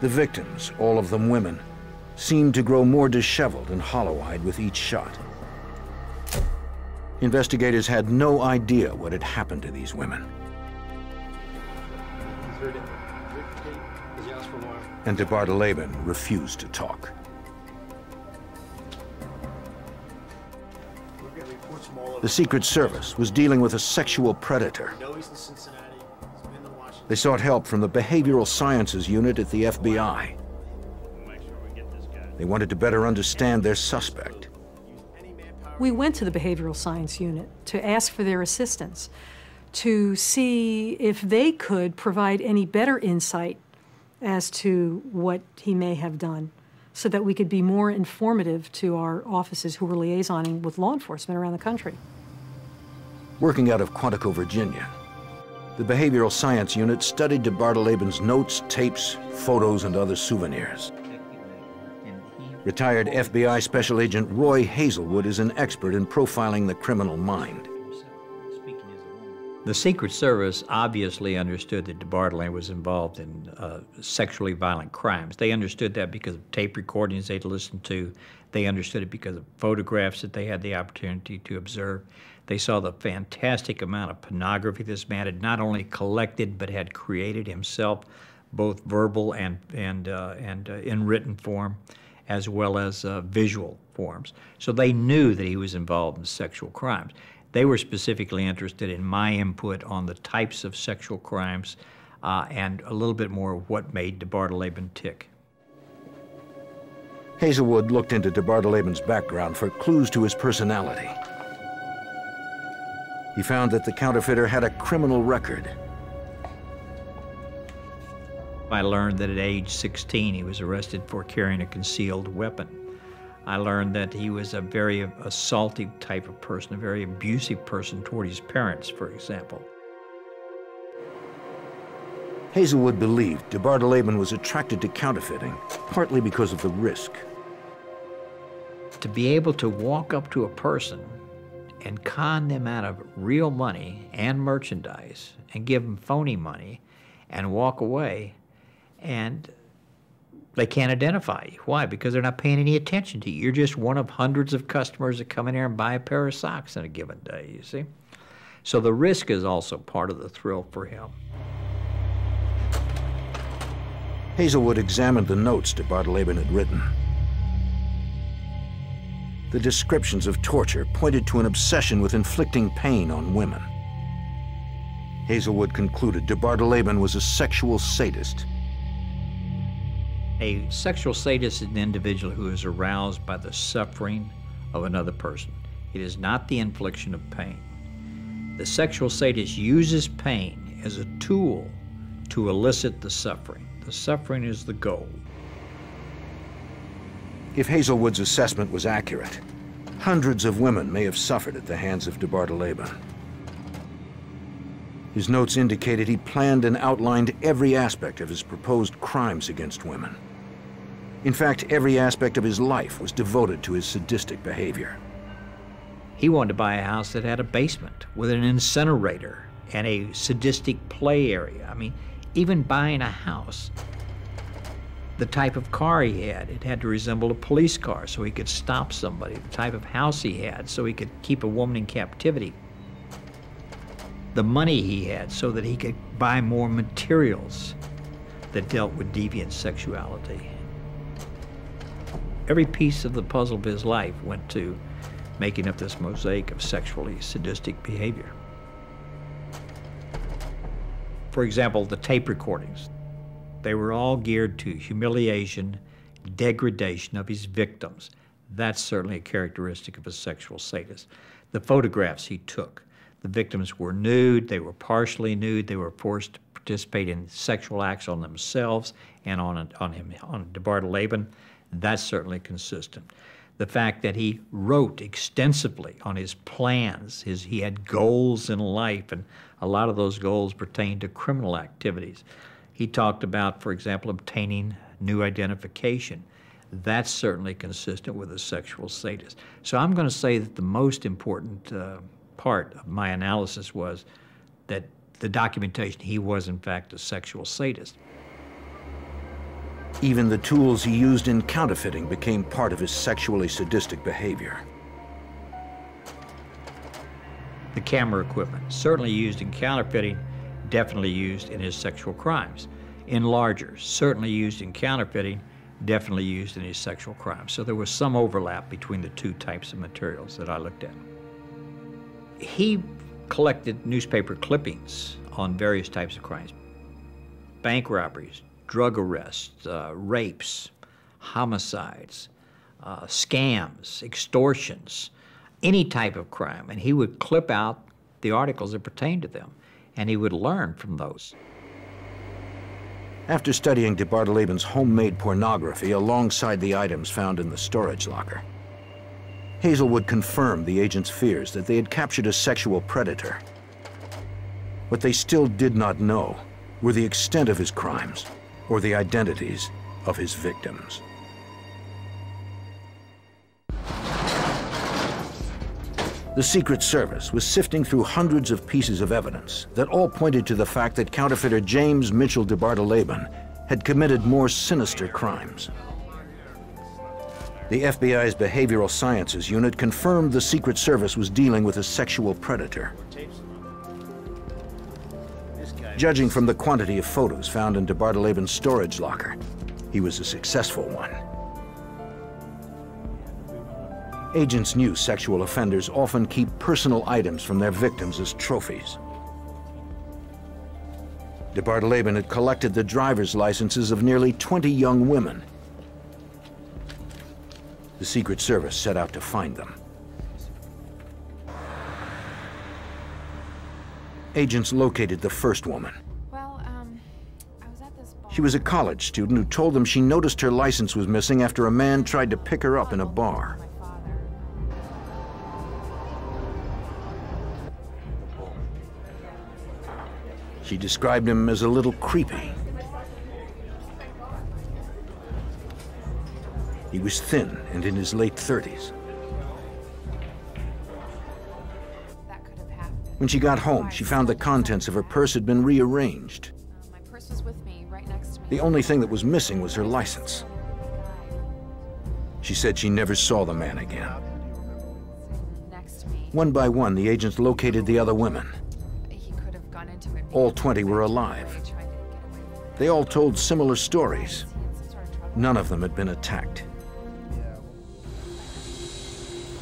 The victims, all of them women, seemed to grow more disheveled and hollow-eyed with each shot. Investigators had no idea what had happened to these women. And de Bardeleben refused to talk. The Secret Service was dealing with a sexual predator. They sought help from the Behavioral Sciences Unit at the FBI. They wanted to better understand their suspect. We went to the Behavioral Science Unit to ask for their assistance, to see if they could provide any better insight as to what he may have done, so that we could be more informative to our officers who were liaisoning with law enforcement around the country. Working out of Quantico, Virginia, the Behavioral Science Unit studied de Bardeleben's notes, tapes, photos, and other souvenirs. Retired FBI Special Agent Roy Hazelwood is an expert in profiling the criminal mind. The Secret Service obviously understood that de Bardeleben was involved in sexually violent crimes. They understood that because of tape recordings they'd listened to. They understood it because of photographs that they had the opportunity to observe. They saw the fantastic amount of pornography this man had not only collected but had created himself, both verbal and in written form, as well as visual forms. So they knew that he was involved in sexual crimes. They were specifically interested in my input on the types of sexual crimes and a little bit more of what made de Bardeleben tick. Hazelwood looked into de Bardeleben's background for clues to his personality. He found that the counterfeiter had a criminal record. I learned that at age 16 he was arrested for carrying a concealed weapon. I learned that he was a very assaultive type of person, a very abusive person toward his parents, for example. Hazelwood believed DeBartoleben was attracted to counterfeiting, partly because of the risk. To be able to walk up to a person and con them out of real money and merchandise and give them phony money and walk away, and they can't identify you. Why? Because they're not paying any attention to you. You're just one of hundreds of customers that come in here and buy a pair of socks in a given day, you see? So the risk is also part of the thrill for him. Hazelwood examined the notes DeBartoleben had written. The descriptions of torture pointed to an obsession with inflicting pain on women. Hazelwood concluded DeBartoleben was a sexual sadist. A sexual sadist is an individual who is aroused by the suffering of another person. It is not the infliction of pain. The sexual sadist uses pain as a tool to elicit the suffering. The suffering is the goal. If Hazelwood's assessment was accurate, hundreds of women may have suffered at the hands of DeBartoleben. His notes indicated he planned and outlined every aspect of his proposed crimes against women. In fact, every aspect of his life was devoted to his sadistic behavior. He wanted to buy a house that had a basement with an incinerator and a sadistic play area. I mean, even buying a house, the type of car he had, it had to resemble a police car so he could stop somebody. The type of house he had so he could keep a woman in captivity. The money he had so that he could buy more materials that dealt with deviant sexuality. Every piece of the puzzle of his life went to making up this mosaic of sexually sadistic behavior. For example, the tape recordings. They were all geared to humiliation, degradation of his victims. That's certainly a characteristic of a sexual sadist. The photographs he took. The victims were nude, they were partially nude, they were forced to participate in sexual acts on themselves and on DeBartoleben. That's certainly consistent. The fact that he wrote extensively on his plans, he had goals in life, and a lot of those goals pertained to criminal activities. He talked about, for example, obtaining new identification. That's certainly consistent with a sexual sadist. So I'm going to say that the most important part of my analysis was that the documentation, he was in fact a sexual sadist. Even the tools he used in counterfeiting became part of his sexually sadistic behavior. The camera equipment, certainly used in counterfeiting, definitely used in his sexual crimes. Enlargers, certainly used in counterfeiting, definitely used in his sexual crimes. So there was some overlap between the two types of materials that I looked at. He collected newspaper clippings on various types of crimes. Bank robberies, drug arrests, rapes, homicides, scams, extortions, any type of crime. And he would clip out the articles that pertained to them, and he would learn from those. After studying DeBartoleben's homemade pornography alongside the items found in the storage locker, Hazelwood confirmed the agent's fears that they had captured a sexual predator. What they still did not know were the extent of his crimes or the identities of his victims. The Secret Service was sifting through hundreds of pieces of evidence that all pointed to the fact that counterfeiter James Mitchell DeBartoleben had committed more sinister crimes. The FBI's Behavioral Sciences Unit confirmed the Secret Service was dealing with a sexual predator. Judging from the quantity of photos found in DeBartoleben's storage locker, he was a successful one. Agents knew sexual offenders often keep personal items from their victims as trophies. DeBartoleben had collected the driver's licenses of nearly 20 young women. The Secret Service set out to find them. Agents located the first woman. Well, I was at this bar. She was a college student who told them she noticed her license was missing after a man tried to pick her up in a bar. She described him as a little creepy. He was thin and in his late 30s. When she got home, she found the contents of her purse had been rearranged. My purse was with me, right next to me. The only thing that was missing was her license. She said she never saw the man again. Next to me. One by one, the agents located the other women. He could have gone into it. All 20 were alive. They all told similar stories. None of them had been attacked.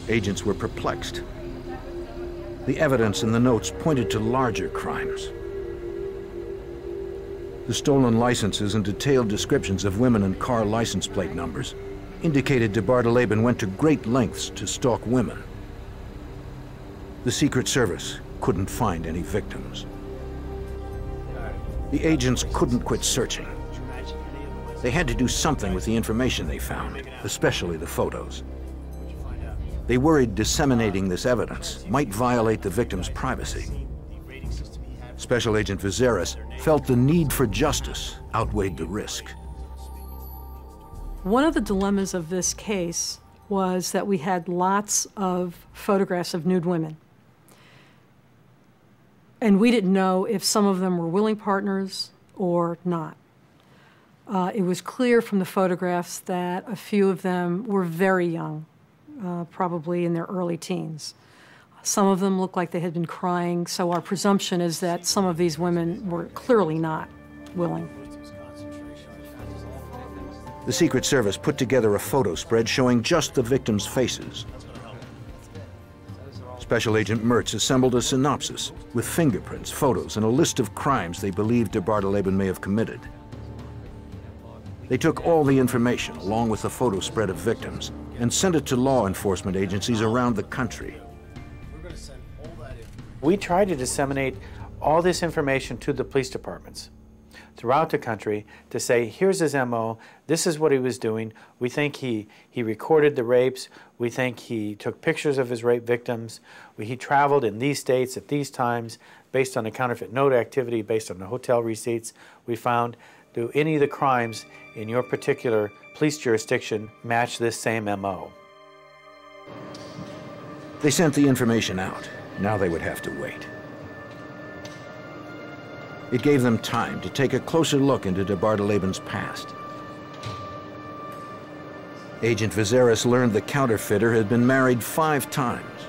Agents were perplexed. The evidence in the notes pointed to larger crimes. The stolen licenses and detailed descriptions of women and car license plate numbers indicated de Bartoleben went to great lengths to stalk women. The Secret Service couldn't find any victims. The agents couldn't quit searching. They had to do something with the information they found, especially the photos. They worried disseminating this evidence might violate the victim's privacy. Special Agent Viserys felt the need for justice outweighed the risk. One of the dilemmas of this case was that we had lots of photographs of nude women. And we didn't know if some of them were willing partners or not. It was clear from the photographs that a few of them were very young. Probably in their early teens. Some of them looked like they had been crying, so our presumption is that some of these women were clearly not willing. The Secret Service put together a photo spread showing just the victims' faces. Special Agent Mertz assembled a synopsis with fingerprints, photos, and a list of crimes they believed de Bartoleben may have committed. They took all the information, along with the photo spread of victims, and sent it to law enforcement agencies around the country. We tried to disseminate all this information to the police departments throughout the country to say, here's his MO, this is what he was doing. We think he recorded the rapes. We think he took pictures of his rape victims. He traveled in these states at these times based on the counterfeit note activity, based on the hotel receipts we found. Do any of the crimes in your particular police jurisdiction match this same MO? They sent the information out. Now they would have to wait. It gave them time to take a closer look into de Bartoleben's past. Agent Viserys learned the counterfeiter had been married 5 times.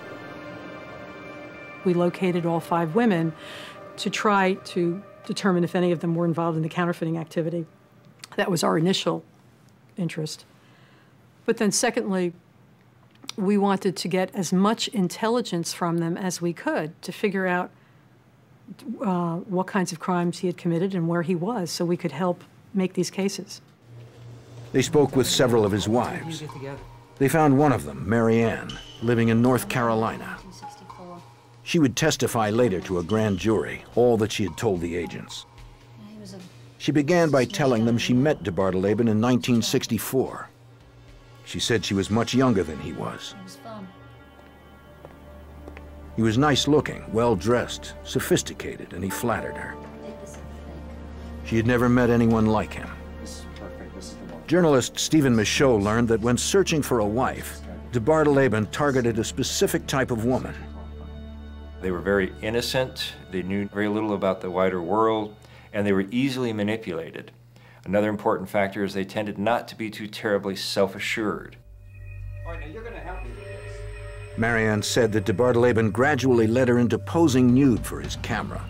We located all 5 women to try to determine if any of them were involved in the counterfeiting activity. That was our initial interest. But then secondly, we wanted to get as much intelligence from them as we could to figure out what kinds of crimes he had committed and where he was, so we could help make these cases. They spoke with several of his wives. They found one of them, Mary Ann, living in North Carolina. She would testify later to a grand jury, all that she had told the agents. She began by telling them she met de Bartoleben in 1964. She said she was much younger than he was. He was nice-looking, well-dressed, sophisticated, and he flattered her. She had never met anyone like him. Journalist Stephen Michaud learned that when searching for a wife, de Bartoleben targeted a specific type of woman. They were very innocent, they knew very little about the wider world, and they were easily manipulated. Another important factor is they tended not to be too terribly self-assured. All right, now you're going to help me with this. Mary Ann said that de Bartoleben gradually led her into posing nude for his camera.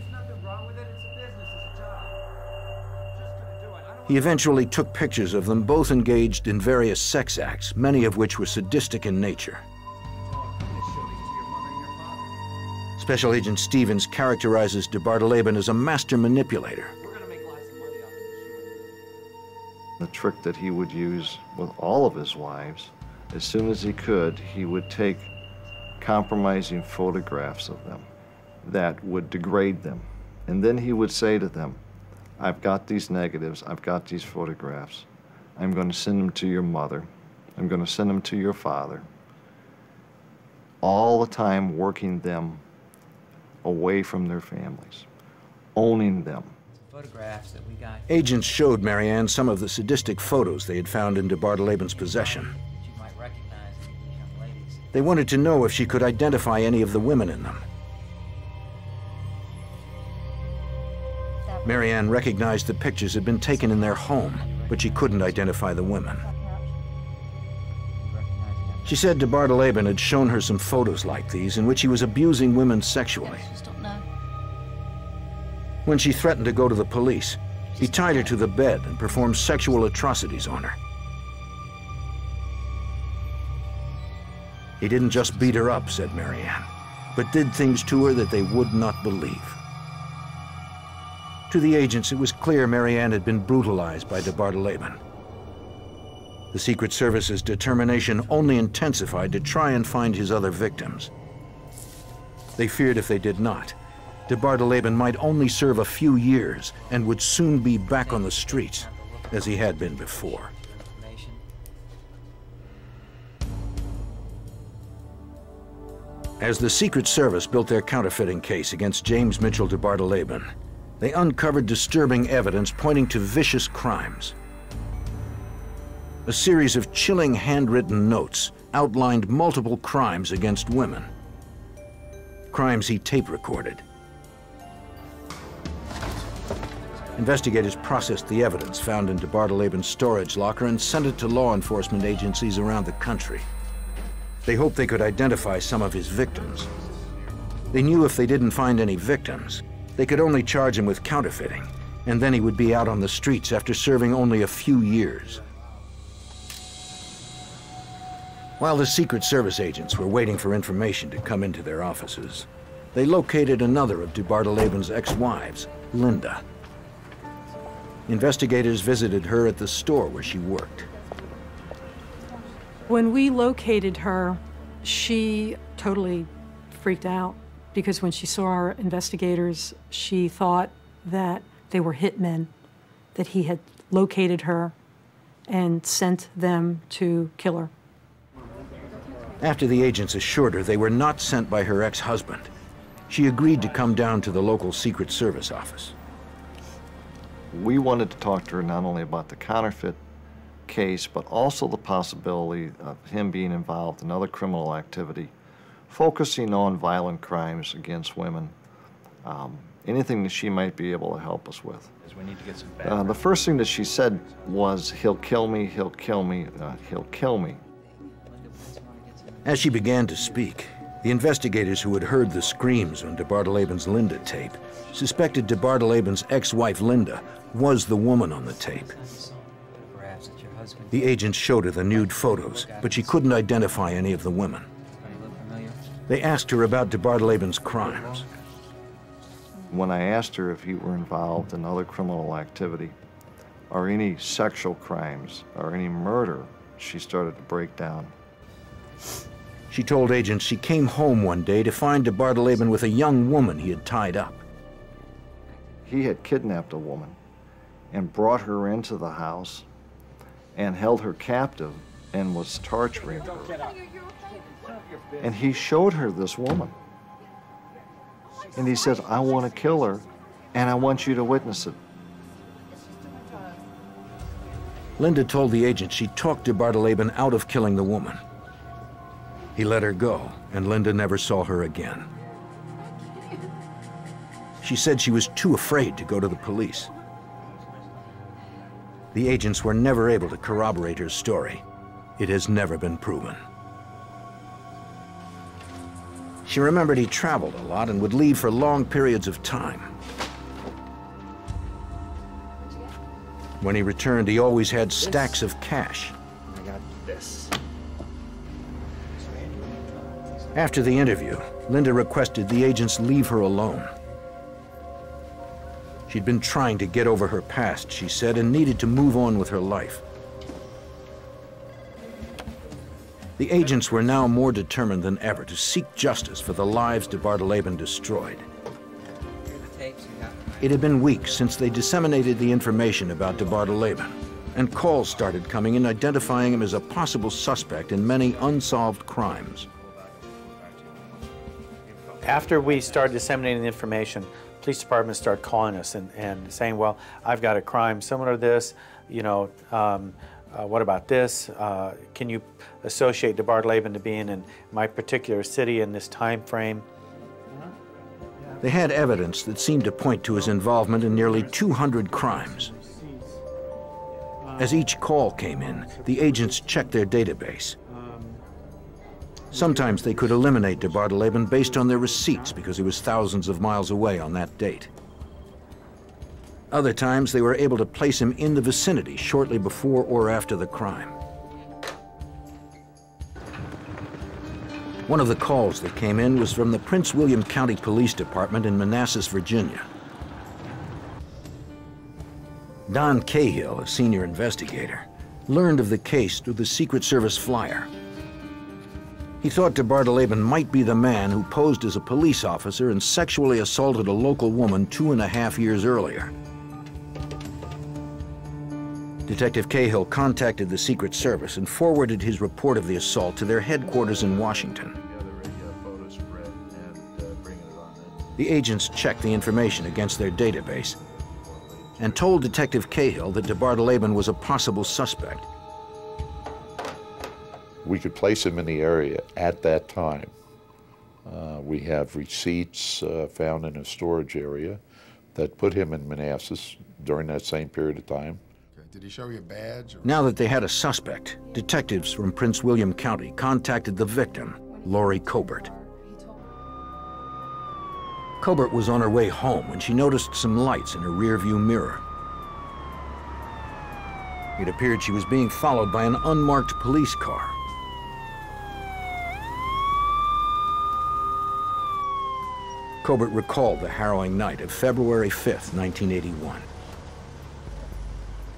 He eventually took pictures of them both engaged in various sex acts, many of which were sadistic in nature. Special Agent Stevens characterizes de Bartoleben as a master manipulator. The trick that he would use with all of his wives, as soon as he could, he would take compromising photographs of them that would degrade them. And then he would say to them, I've got these negatives, I've got these photographs. I'm going to send them to your mother. I'm going to send them to your father. All the time working them away from their families, owning them. Photographs that we got. Agents showed Marianne some of the sadistic photos they had found in de Barteleben's possession. You might recognize these young ladies. They wanted to know if she could identify any of the women in them. Marianne recognized the pictures had been taken in their home, but she couldn't identify the women. She said de Barteleben had shown her some photos like these in which he was abusing women sexually. When she threatened to go to the police, he tied her to the bed and performed sexual atrocities on her. He didn't just beat her up, said Marianne, but did things to her that they would not believe. To the agents, it was clear Marianne had been brutalized by de Barteleben. The Secret Service's determination only intensified to try and find his other victims. They feared if they did not, de Barteleben might only serve a few years and would soon be back on the streets, as he had been before. As the Secret Service built their counterfeiting case against James Mitchell de Barteleben, they uncovered disturbing evidence pointing to vicious crimes. A series of chilling handwritten notes outlined multiple crimes against women. Crimes he tape recorded. Investigators processed the evidence found in de Barteleben's storage locker and sent it to law enforcement agencies around the country. They hoped they could identify some of his victims. They knew if they didn't find any victims, they could only charge him with counterfeiting, and then he would be out on the streets after serving only a few years. While the Secret Service agents were waiting for information to come into their offices, they located another of de Barteleben's ex-wives, Linda. Investigators visited her at the store where she worked. When we located her, she totally freaked out because when she saw our investigators, she thought that they were hitmen, that he had located her and sent them to kill her. After the agents assured her they were not sent by her ex-husband, she agreed to come down to the local Secret Service office. We wanted to talk to her not only about the counterfeit case, but also the possibility of him being involved in other criminal activity, focusing on violent crimes against women, anything that she might be able to help us with. We need to get some the first thing that she said was, he'll kill me, he'll kill me, he'll kill me. As she began to speak, the investigators who had heard the screams on de Barteleben's Linda tape suspected de Barteleben's ex-wife Linda was the woman on the tape. The agents showed her the nude photos, but she couldn't identify any of the women. They asked her about de Barteleben's crimes. When I asked her if he were involved in other criminal activity, or any sexual crimes, or any murder, she started to break down. She told agents she came home one day to find de Barteleben with a young woman he had tied up. He had kidnapped a woman and brought her into the house and held her captive and was torturing her. And he showed her this woman. And he said, I want to kill her, and I want you to witness it. Linda told the agent she talked de Barteleben out of killing the woman. He let her go, and Linda never saw her again. She said she was too afraid to go to the police. The agents were never able to corroborate her story. It has never been proven. She remembered he traveled a lot and would leave for long periods of time. When he returned, he always had stacks of cash. I got this. After the interview, Linda requested the agents leave her alone. She'd been trying to get over her past, she said, and needed to move on with her life. The agents were now more determined than ever to seek justice for the lives de Barteleben destroyed. It had been weeks since they disseminated the information about DeBartolome, and calls started coming in identifying him as a possible suspect in many unsolved crimes. After we started disseminating the information, police departments started calling us and saying, well, I've got a crime similar to this, you know, what about this? Can you associate DeBartolome to being in my particular city in this time frame? They had evidence that seemed to point to his involvement in nearly 200 crimes. As each call came in, the agents checked their database. Sometimes they could eliminate DeBartolome based on their receipts because he was thousands of miles away on that date. Other times they were able to place him in the vicinity shortly before or after the crime. One of the calls that came in was from the Prince William County Police Department in Manassas, Virginia. Don Cahill, a senior investigator, learned of the case through the Secret Service flyer. He thought DeBartolome might be the man who posed as a police officer and sexually assaulted a local woman 2.5 years earlier. Detective Cahill contacted the Secret Service and forwarded his report of the assault to their headquarters in Washington. The agents checked the information against their database and told Detective Cahill that DeBartolome was a possible suspect. We could place him in the area at that time. We have receipts found in a storage area that put him in Manassas during that same period of time. Did he show you a badge? Now that they had a suspect, detectives from Prince William County contacted the victim, Lori Cobert. Cobert was on her way home when she noticed some lights in her rearview mirror. It appeared she was being followed by an unmarked police car. Cobert recalled the harrowing night of February 5th, 1981.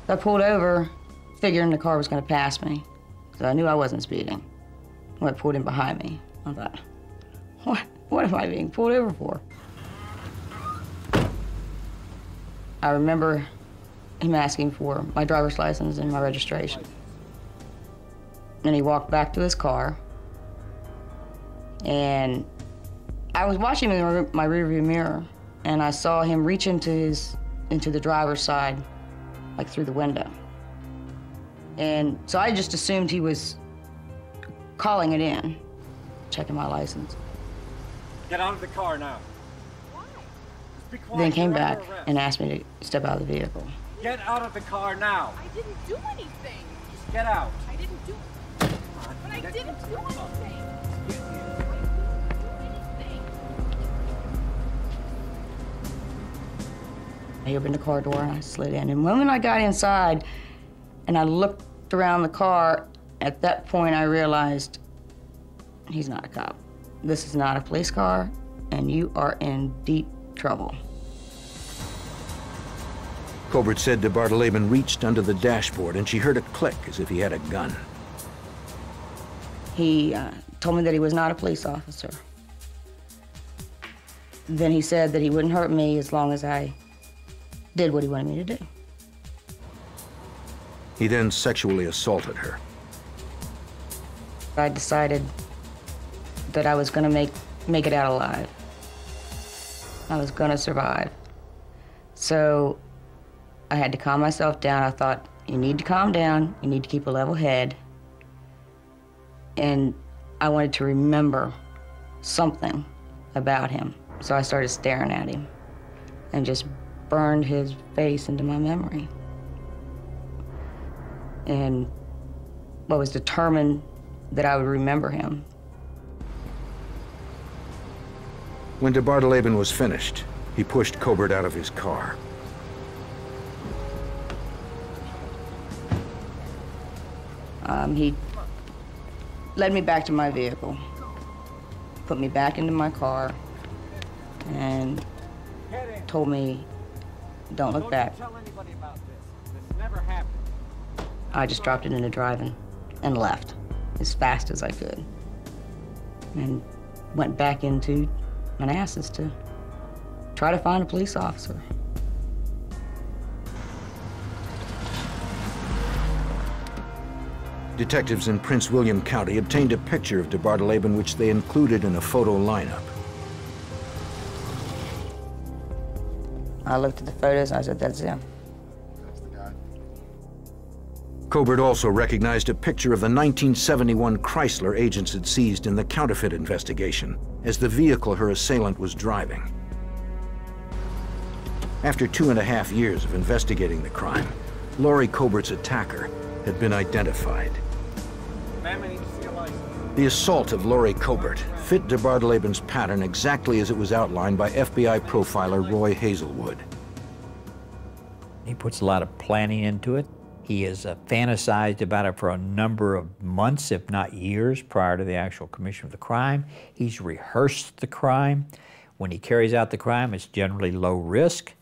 I pulled over, figuring the car was going to pass me, because I knew I wasn't speeding. When I pulled in behind me, I thought, what am I being pulled over for? I remember him asking for my driver's license and my registration. And he walked back to his car, and I was watching him in my rearview mirror, and I saw him reach into the driver's side, like through the window. And so I just assumed he was calling it in, checking my license. Get out of the car now. Then came back and asked me to step out of the vehicle. Get out of the car now. I didn't do anything. Just get out. I didn't do But I didn't do anything. He opened the car door and I slid in. And when I got inside and I looked around the car, at that point I realized he's not a cop. This is not a police car, and you are in deep trouble. Cobert said DeBartolome reached under the dashboard and she heard a click as if he had a gun. He told me that he was not a police officer. Then he said that he wouldn't hurt me as long as I did what he wanted me to do. He then sexually assaulted her. I decided that I was gonna make it out alive. I was gonna survive. So I had to calm myself down. I thought, you need to calm down, you need to keep a level head. And I wanted to remember something about him. So I started staring at him and just burned his face into my memory. And I was determined that I would remember him. When DeBartolome was finished, he pushed Cobert out of his car. He led me back to my vehicle, put me back into my car, and told me, don't look back. Tell anybody about this. This never happened. I just dropped it into driving and left as fast as I could. And went back into Manassas to try to find a police officer. Detectives in Prince William County obtained a picture of DeBartoleben, which they included in a photo lineup. I looked at the photos and I said, that's him. Cobert also recognized a picture of the 1971 Chrysler agents had seized in the counterfeit investigation as the vehicle her assailant was driving. After 2.5 years of investigating the crime, Laurie Cobert's attacker had been identified. Ma'am, I need to see a license. The assault of Laurie Cobert fit DeBartoleben's pattern exactly as it was outlined by FBI profiler Roy Hazelwood. He puts a lot of planning into it. He has fantasized about it for a number of months, if not years, prior to the actual commission of the crime. He's rehearsed the crime. When he carries out the crime, it's generally low risk.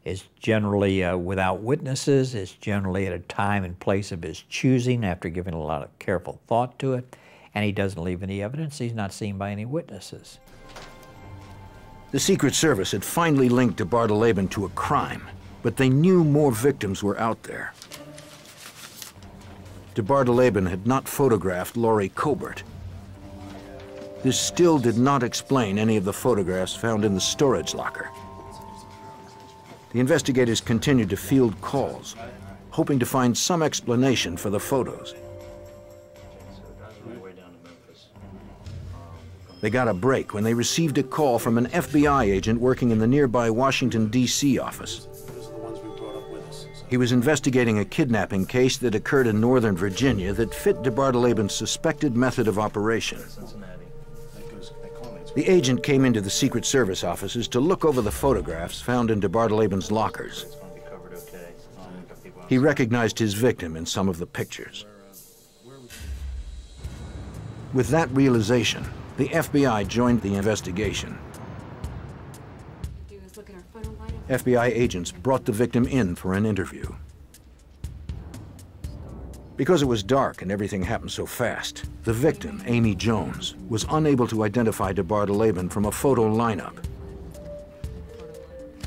It's generally without witnesses. It's generally at a time and place of his choosing after giving a lot of careful thought to it. And he doesn't leave any evidence. He's not seen by any witnesses. The Secret Service had finally linked DeBartoleben to a crime, but they knew more victims were out there. DeBartoleben had not photographed Laurie Cobert. This still did not explain any of the photographs found in the storage locker. The investigators continued to field calls, hoping to find some explanation for the photos. They got a break when they received a call from an FBI agent working in the nearby Washington, D.C. office. He was investigating a kidnapping case that occurred in Northern Virginia that fit DeBartoleben's suspected method of operation. The agent came into the Secret Service offices to look over the photographs found in DeBartoleben's lockers. He recognized his victim in some of the pictures. With that realization, the FBI joined the investigation. FBI agents brought the victim in for an interview. Because it was dark and everything happened so fast, the victim, Amy Jones, was unable to identify DeBartoleben from a photo lineup.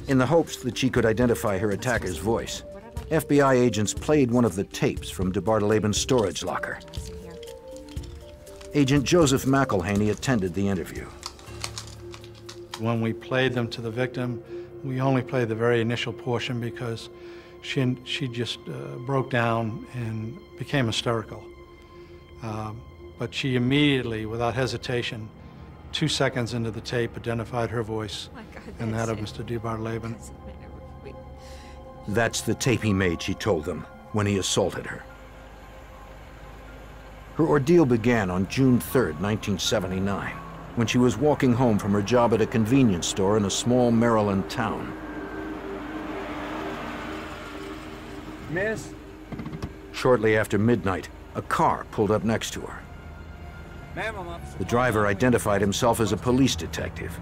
In the hopes that she could identify her attacker's voice, FBI agents played one of the tapes from DeBartoleben's storage locker. Agent Joseph McElhaney attended the interview. When we played them to the victim, we only played the very initial portion because she just broke down and became hysterical. But she immediately, without hesitation, 2 seconds into the tape, identified her voice and that of Mr. DeBartoleben. That's the tape he made, she told them, when he assaulted her. Her ordeal began on June 3rd, 1979, when she was walking home from her job at a convenience store in a small Maryland town. Miss? Shortly after midnight, a car pulled up next to her. Ma'am, I'm up. The driver identified himself as a police detective.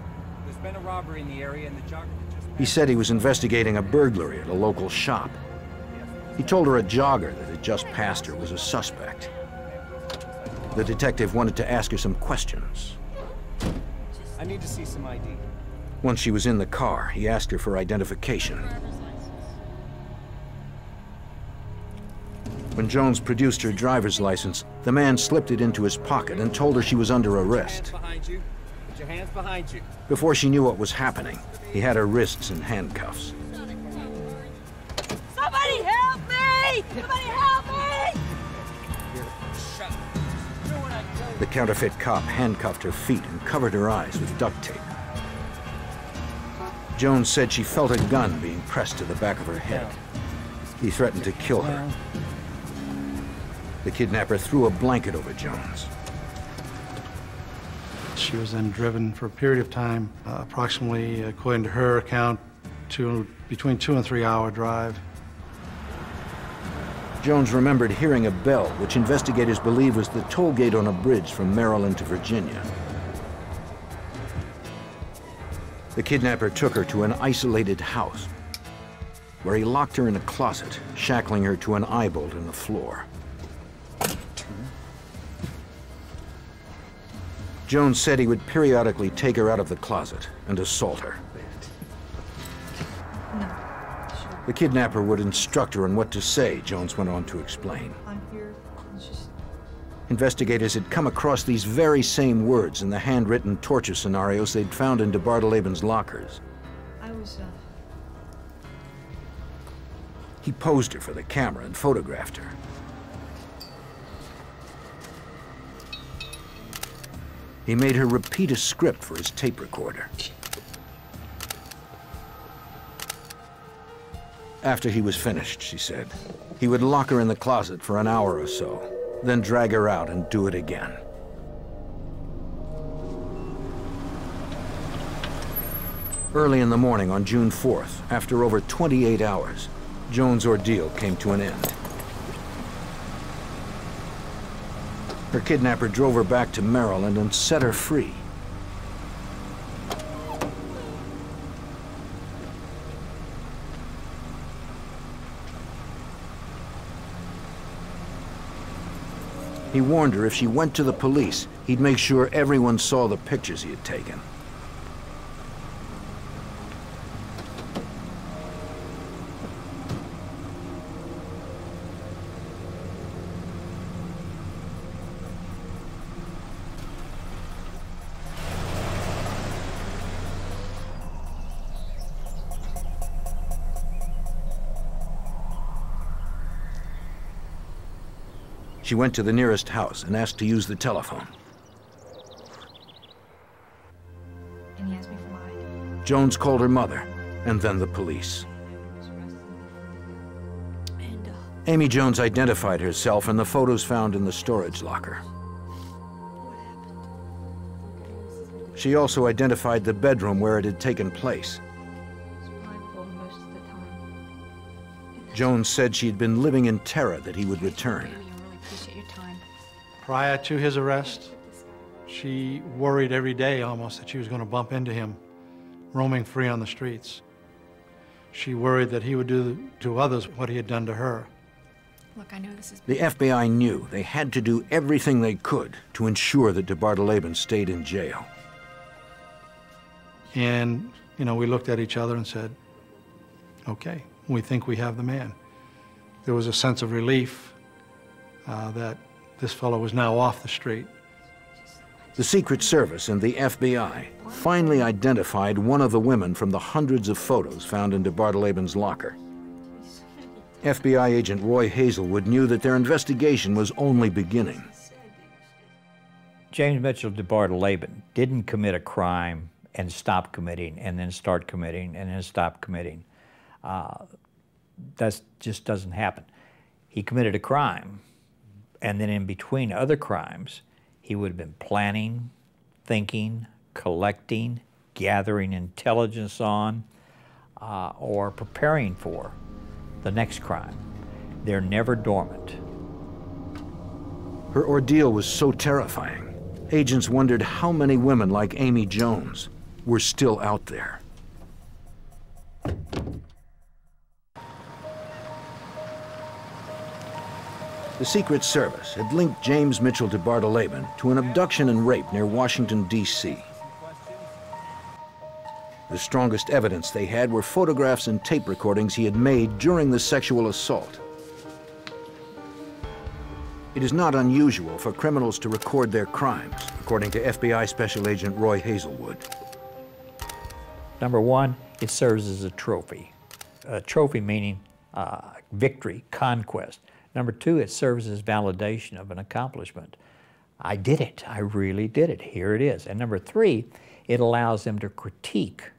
There's been a robbery in the area and the jogger just... He said he was investigating a burglary at a local shop. He told her a jogger that had just passed her was a suspect. The detective wanted to ask her some questions. I need to see some ID. Once she was in the car, he asked her for identification. When Jones produced her driver's license, the man slipped it into his pocket and told her she was under arrest. Behind you. Put your hands behind you. Before she knew what was happening, he had her wrists in handcuffs. Somebody help me! Somebody help me! The counterfeit cop handcuffed her feet and covered her eyes with duct tape. Jones said she felt a gun being pressed to the back of her head. He threatened to kill her. The kidnapper threw a blanket over Jones. She was then driven for a period of time, approximately, according to her account, between 2 and 3 hour drive. Jones remembered hearing a bell, which investigators believe was the toll gate on a bridge from Maryland to Virginia. The kidnapper took her to an isolated house, where he locked her in a closet, shackling her to an eye bolt in the floor. Jones said he would periodically take her out of the closet and assault her. The kidnapper would instruct her on what to say, Jones went on to explain. I'm here. It's just... Investigators had come across these very same words in the handwritten torture scenarios they'd found in de Barteleben's lockers. I was, He posed her for the camera and photographed her. He made her repeat a script for his tape recorder. After he was finished, she said, he would lock her in the closet for an hour or so, then drag her out and do it again. Early in the morning on June 4th, after over 28 hours, Jones' ordeal came to an end. Her kidnapper drove her back to Maryland and set her free. He warned her if she went to the police, he'd make sure everyone saw the pictures he had taken. She went to the nearest house and asked to use the telephone. And he asked me for mine. Jones called her mother, and then the police. Amy Jones identified herself in the photos found in the storage locker. She also identified the bedroom where it had taken place. Jones said she had been living in terror that he would return. Prior to his arrest, she worried every day almost that she was going to bump into him roaming free on the streets. She worried that he would do to others what he had done to her. Look, I know this is... The FBI knew they had to do everything they could to ensure that de Barteleben stayed in jail. And, you know, we looked at each other and said, okay, we think we have the man. There was a sense of relief that this fellow was now off the street. The Secret Service and the FBI finally identified one of the women from the hundreds of photos found in de Barteleben's locker. FBI agent Roy Hazelwood knew that their investigation was only beginning. James Mitchell de Barteleben didn't commit a crime and stop committing, and then start committing, and then stop committing. That just doesn't happen. He committed a crime, and then in between other crimes, he would have been planning, thinking, collecting, gathering intelligence on, or preparing for the next crime. They're never dormant. Her ordeal was so terrifying, agents wondered how many women like Amy Jones were still out there. The Secret Service had linked James Mitchell de Barteleben to an abduction and rape near Washington, D.C. The strongest evidence they had were photographs and tape recordings he had made during the sexual assault. It is not unusual for criminals to record their crimes, according to FBI Special Agent Roy Hazelwood. Number one, it serves as a trophy. A trophy meaning victory, conquest. Number two, it serves as validation of an accomplishment. I did it. I really did it. Here it is. And number three, it allows them to critique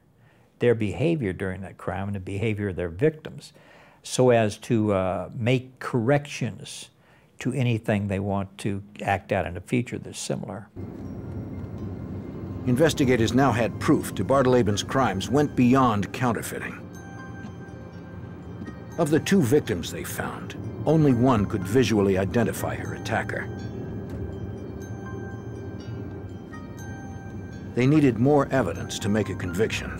their behavior during that crime and the behavior of their victims so as to make corrections to anything they want to act out in the future that's similar. Investigators now had proof de Barteleben's crimes went beyond counterfeiting. Of the two victims they found, only one could visually identify her attacker. They needed more evidence to make a conviction.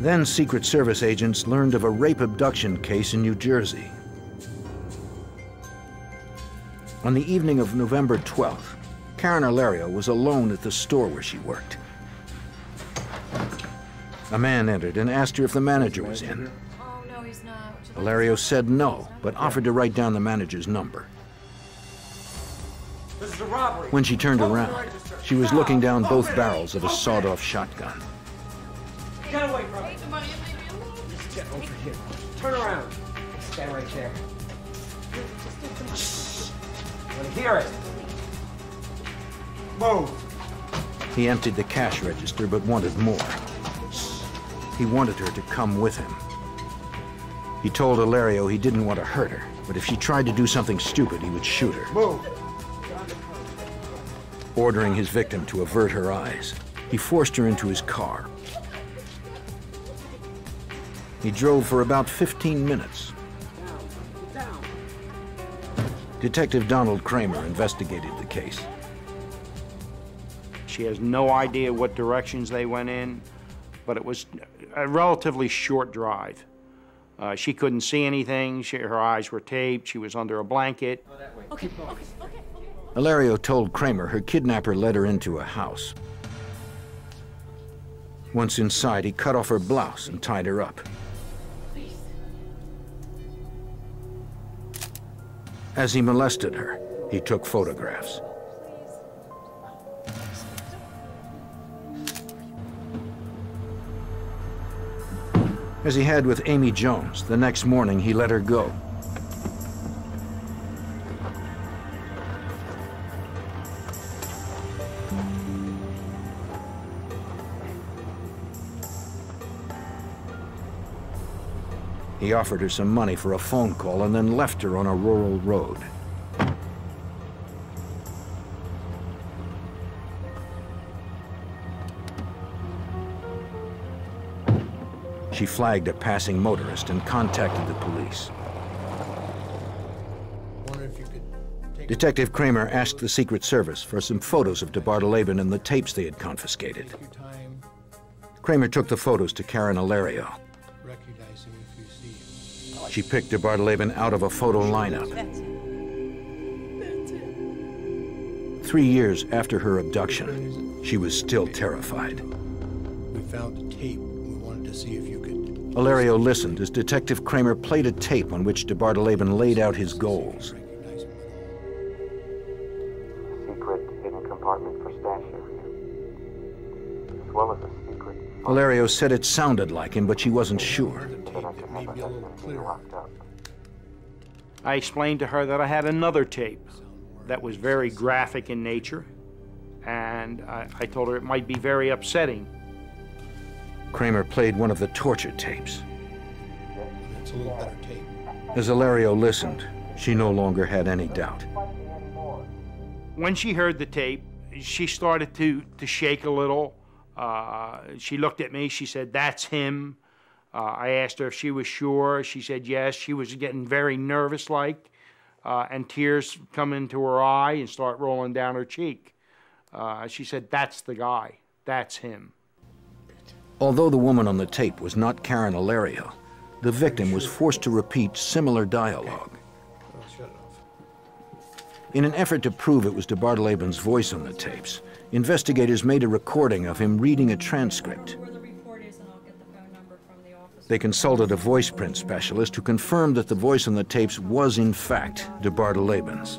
Then Secret Service agents learned of a rape abduction case in New Jersey. On the evening of November 12th, Karen Alario was alone at the store where she worked. A man entered and asked her if the manager was in. Oh, no, he's not. Hilario said no, but offered to write down the manager's number. This is a robbery. When she turned around, she was looking down both barrels of a sawed-off shotgun. Get away from me. Just get over here. Turn around. Stand right there. I want to hear it. Move. He emptied the cash register but wanted more. He wanted her to come with him. He told Hilario he didn't want to hurt her, but if she tried to do something stupid, he would shoot her. Move. Ordering his victim to avert her eyes, he forced her into his car. He drove for about 15 minutes. Detective Donald Kramer investigated the case. She has no idea what directions they went in, but it was a relatively short drive. She couldn't see anything. Her eyes were taped. She was under a blanket. Okay. Hilario told Kramer her kidnapper led her into a house. Once inside, he cut off her blouse and tied her up. As he molested her, he took photographs. As he had with Amy Jones, the next morning he let her go. He offered her some money for a phone call and then left her on a rural road. She flagged a passing motorist and contacted the police. Detective Kramer asked the Secret Service for some photos of DeBartoleben and the tapes they had confiscated. Kramer took the photos to Karen Hilario. She picked DeBartoleben out of a photo lineup. 3 years after her abduction, she was still terrified. We found a tape. We wanted to see if you could... Hilario listened as Detective Kramer played a tape on which DeBartoleben laid out his goals. Secret hidden compartment for stash area, as well as a secret... Hilario said it sounded like him, but she wasn't sure. I explained to her that I had another tape that was very graphic in nature, and I told her it might be very upsetting. Kramer played one of the torture tapes. It's a little better tape. As Hilario listened, she no longer had any doubt. When she heard the tape, she started to shake a little. She looked at me, she said, "That's him." I asked her if she was sure. She said yes. She was getting very nervous-like, and tears come into her eye and start rolling down her cheek. She said, "That's the guy. That's him." Although the woman on the tape was not Karen Hilario, the victim was forced to repeat similar dialogue. In an effort to prove it was DeBartoleben's voice on the tapes, investigators made a recording of him reading a transcript. They consulted a voice print specialist who confirmed that the voice on the tapes was, in fact, DeBartoleben's.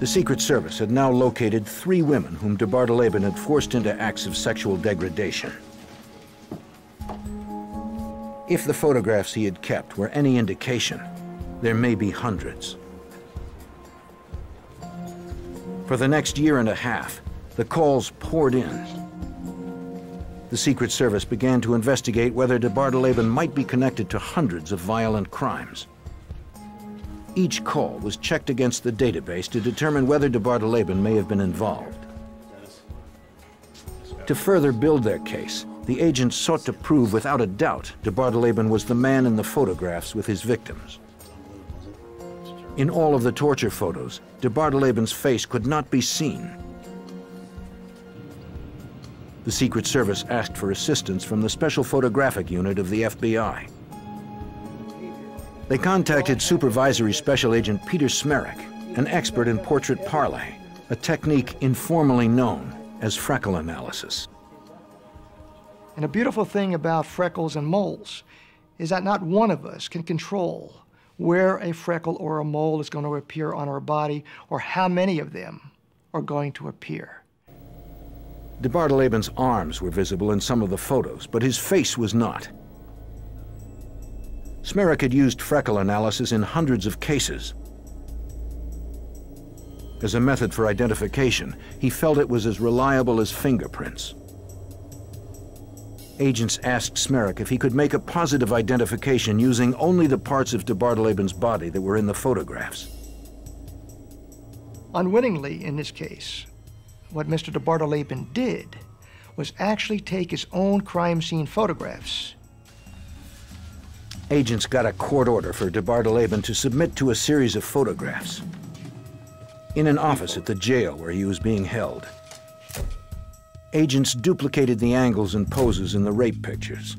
The Secret Service had now located 3 women whom DeBartoleben had forced into acts of sexual degradation. If the photographs he had kept were any indication, there may be hundreds. For the next year and a half, the calls poured in. The Secret Service began to investigate whether DeBartoleben might be connected to hundreds of violent crimes. Each call was checked against the database to determine whether DeBartoleben may have been involved. To further build their case, the agents sought to prove without a doubt DeBartoleben was the man in the photographs with his victims. In all of the torture photos, DeBartoleben's face could not be seen. The Secret Service asked for assistance from the Special Photographic Unit of the FBI. They contacted Supervisory Special Agent Peter Smerek, an expert in portrait parley, a technique informally known as freckle analysis. And the beautiful thing about freckles and moles is that not one of us can control where a freckle or a mole is going to appear on our body or how many of them are going to appear. DeBartolaben's arms were visible in some of the photos, but his face was not. Smerik had used freckle analysis in hundreds of cases. As a method for identification, he felt it was as reliable as fingerprints. Agents asked Smerik if he could make a positive identification using only the parts of DeBartolaben's body that were in the photographs. Unwittingly, in this case, what Mr. DeBartoleben did was actually take his own crime scene photographs. Agents got a court order for DeBartoleben to submit to a series of photographs in an office at the jail where he was being held. Agents duplicated the angles and poses in the rape pictures.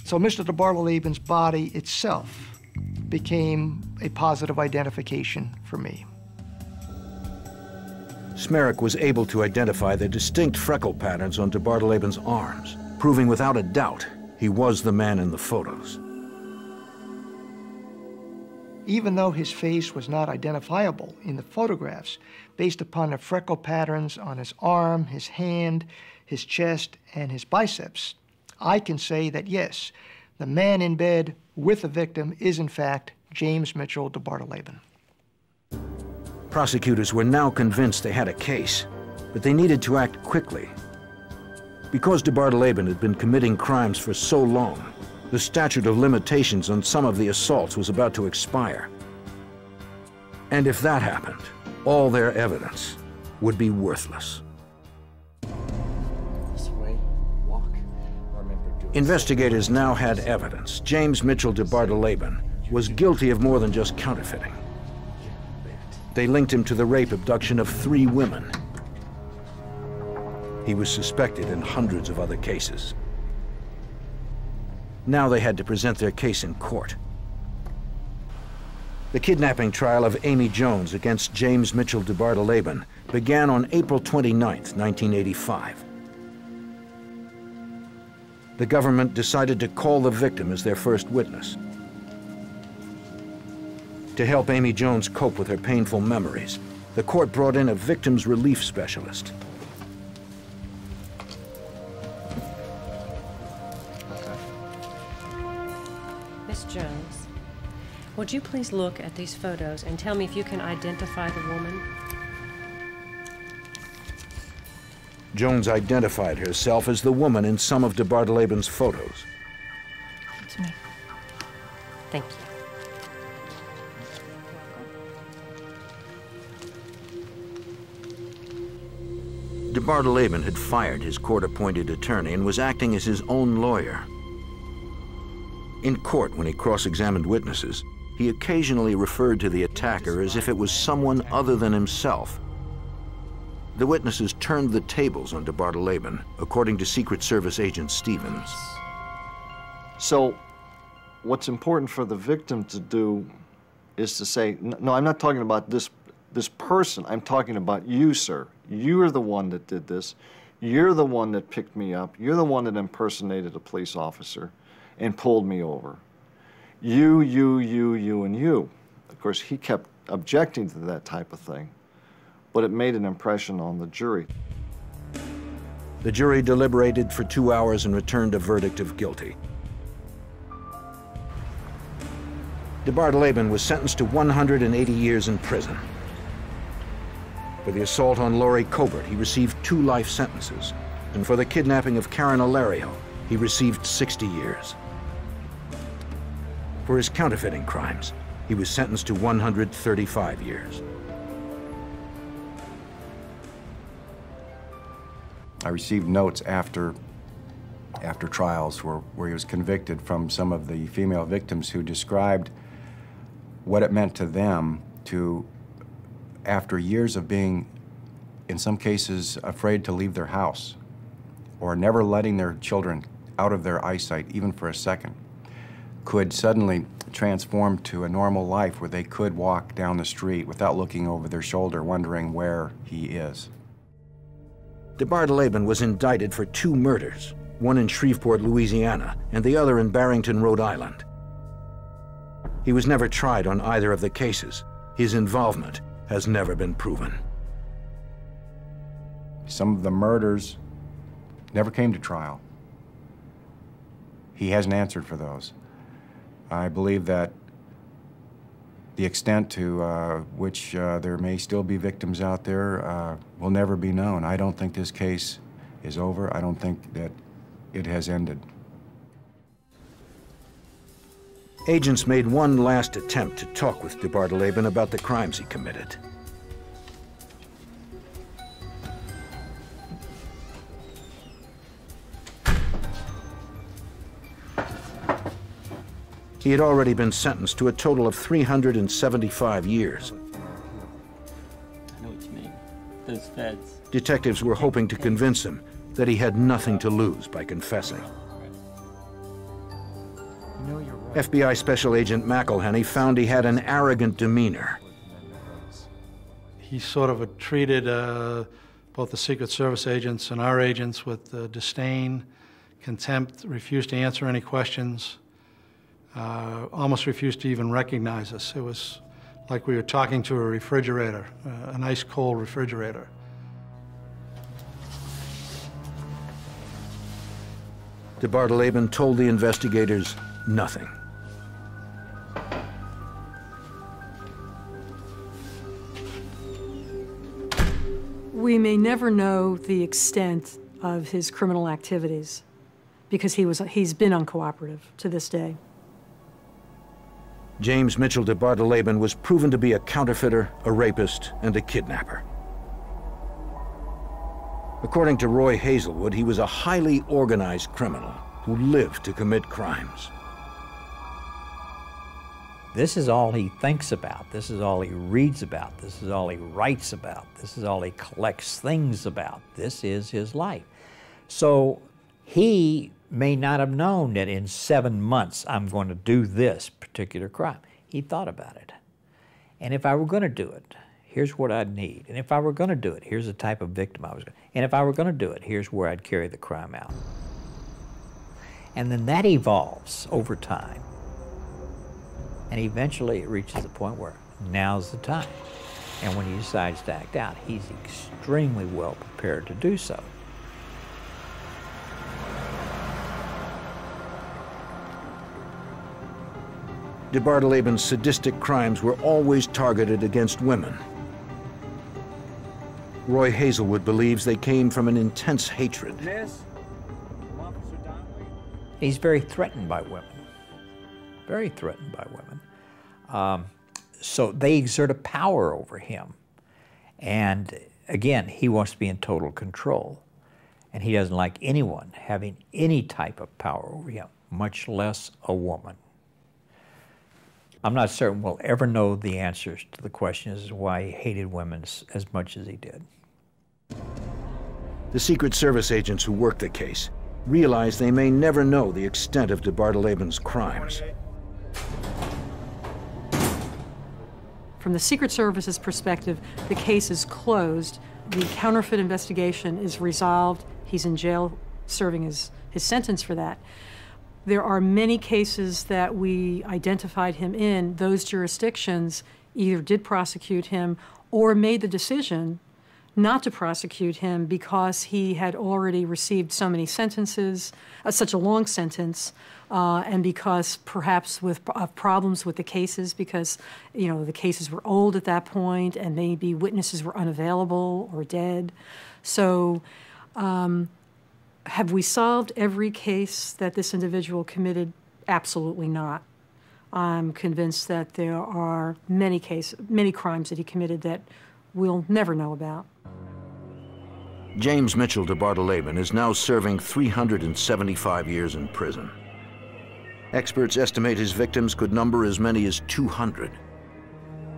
So Mr. DeBartoleben's body itself became a positive identification for me. Smerik was able to identify the distinct freckle patterns on DeBartoleben's arms, proving without a doubt he was the man in the photos. Even though his face was not identifiable in the photographs, based upon the freckle patterns on his arm, his hand, his chest, and his biceps, I can say that yes, the man in bed with the victim is in fact James Mitchell DeBartoleben. Prosecutors were now convinced they had a case, but they needed to act quickly. Because DeBartoleben had been committing crimes for so long, the statute of limitations on some of the assaults was about to expire. And if that happened, all their evidence would be worthless. This way, walk. Remember doing Investigators now had evidence. James Mitchell DeBartoleben was guilty of more than just counterfeiting. They linked him to the rape abduction of 3 women. He was suspected in hundreds of other cases. Now they had to present their case in court. The kidnapping trial of Amy Jones against James Mitchell DeBartoleben began on April 29, 1985. The government decided to call the victim as their first witness. To help Amy Jones cope with her painful memories, the court brought in a victims relief specialist. Miss Jones, would you please look at these photos and tell me if you can identify the woman? Jones identified herself as the woman in some of DeBartoleben's photos. It's me. Thank you. DeBartoleben had fired his court-appointed attorney and was acting as his own lawyer. In court, when he cross-examined witnesses, he occasionally referred to the attacker as if it was someone other than himself. The witnesses turned the tables on DeBartoleben, according to Secret Service agent Stevens. So, what's important for the victim to do is to say, no, I'm not talking about this person, I'm talking about you, sir. You're the one that did this. You're the one that picked me up. You're the one that impersonated a police officer and pulled me over. You, and you. Of course, he kept objecting to that type of thing, but it made an impression on the jury. The jury deliberated for 2 hours and returned a verdict of guilty. DeBartoleben was sentenced to 180 years in prison. For the assault on Laurie Cobert, he received 2 life sentences, and for the kidnapping of Karen Alario, he received 60 years. For his counterfeiting crimes, he was sentenced to 135 years. I received notes after trials where he was convicted from some of the female victims who described what it meant to them to, after years of being, in some cases, afraid to leave their house or never letting their children out of their eyesight even for a second, could suddenly transform to a normal life where they could walk down the street without looking over their shoulder, wondering where he is. de Bartoleben was indicted for 2 murders, one in Shreveport, Louisiana, and the other in Barrington, Rhode Island. He was never tried on either of the cases. His involvement has never been proven. Some of the murders never came to trial. He hasn't answered for those. I believe that the extent to which there may still be victims out there will never be known. I don't think this case is over. I don't think that it has ended. Agents made one last attempt to talk with de Bartoleben about the crimes he committed. He had already been sentenced to a total of 375 years. I know what you mean. Those feds. Detectives were hoping to convince him that he had nothing to lose by confessing. FBI Special Agent McElhenney found he had an arrogant demeanor. He sort of treated both the Secret Service agents and our agents with disdain, contempt, refused to answer any questions, almost refused to even recognize us. It was like we were talking to a refrigerator, an ice cold refrigerator. De Bartoleben told the investigators nothing. We may never know the extent of his criminal activities because he's been uncooperative to this day. James Mitchell de Bartoleben was proven to be a counterfeiter, a rapist, and a kidnapper. According to Roy Hazelwood, he was a highly organized criminal who lived to commit crimes. This is all he thinks about. This is all he reads about. This is all he writes about. This is all he collects things about. This is his life. So he may not have known that in 7 months I'm going to do this particular crime. He thought about it. And if I were going to do it, here's what I'd need. And if I were going to do it, here's the type of victim I was going to. And if I were going to do it, here's where I'd carry the crime out. And then that evolves over time. And eventually it reaches the point where now's the time. And when he decides to act out, he's extremely well prepared to do so. De Bartoleben's sadistic crimes were always targeted against women. Roy Hazelwood believes they came from an intense hatred. He's very threatened by women. Very threatened by women. So they exert a power over him. And again, he wants to be in total control. And he doesn't like anyone having any type of power over him, much less a woman. I'm not certain we'll ever know the answers to the question as to why he hated women as much as he did. The Secret Service agents who worked the case realize they may never know the extent of de Bartoleben's crimes. From the Secret Service's perspective, the case is closed. The counterfeit investigation is resolved. He's in jail serving his sentence for that. There are many cases that we identified him in. Those jurisdictions either did prosecute him or made the decision not to prosecute him because he had already received so many sentences, such a long sentence, and because perhaps with problems with the cases because, you know, the cases were old at that point and maybe witnesses were unavailable or dead. So have we solved every case that this individual committed? Absolutely not. I'm convinced that there are many crimes that he committed that we'll never know about. James Mitchell de Bartoleben is now serving 375 years in prison. Experts estimate his victims could number as many as 200.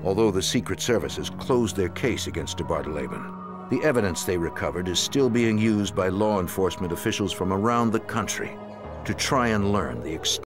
Although the Secret Service has closed their case against de Bartoleben, the evidence they recovered is still being used by law enforcement officials from around the country to try and learn the extent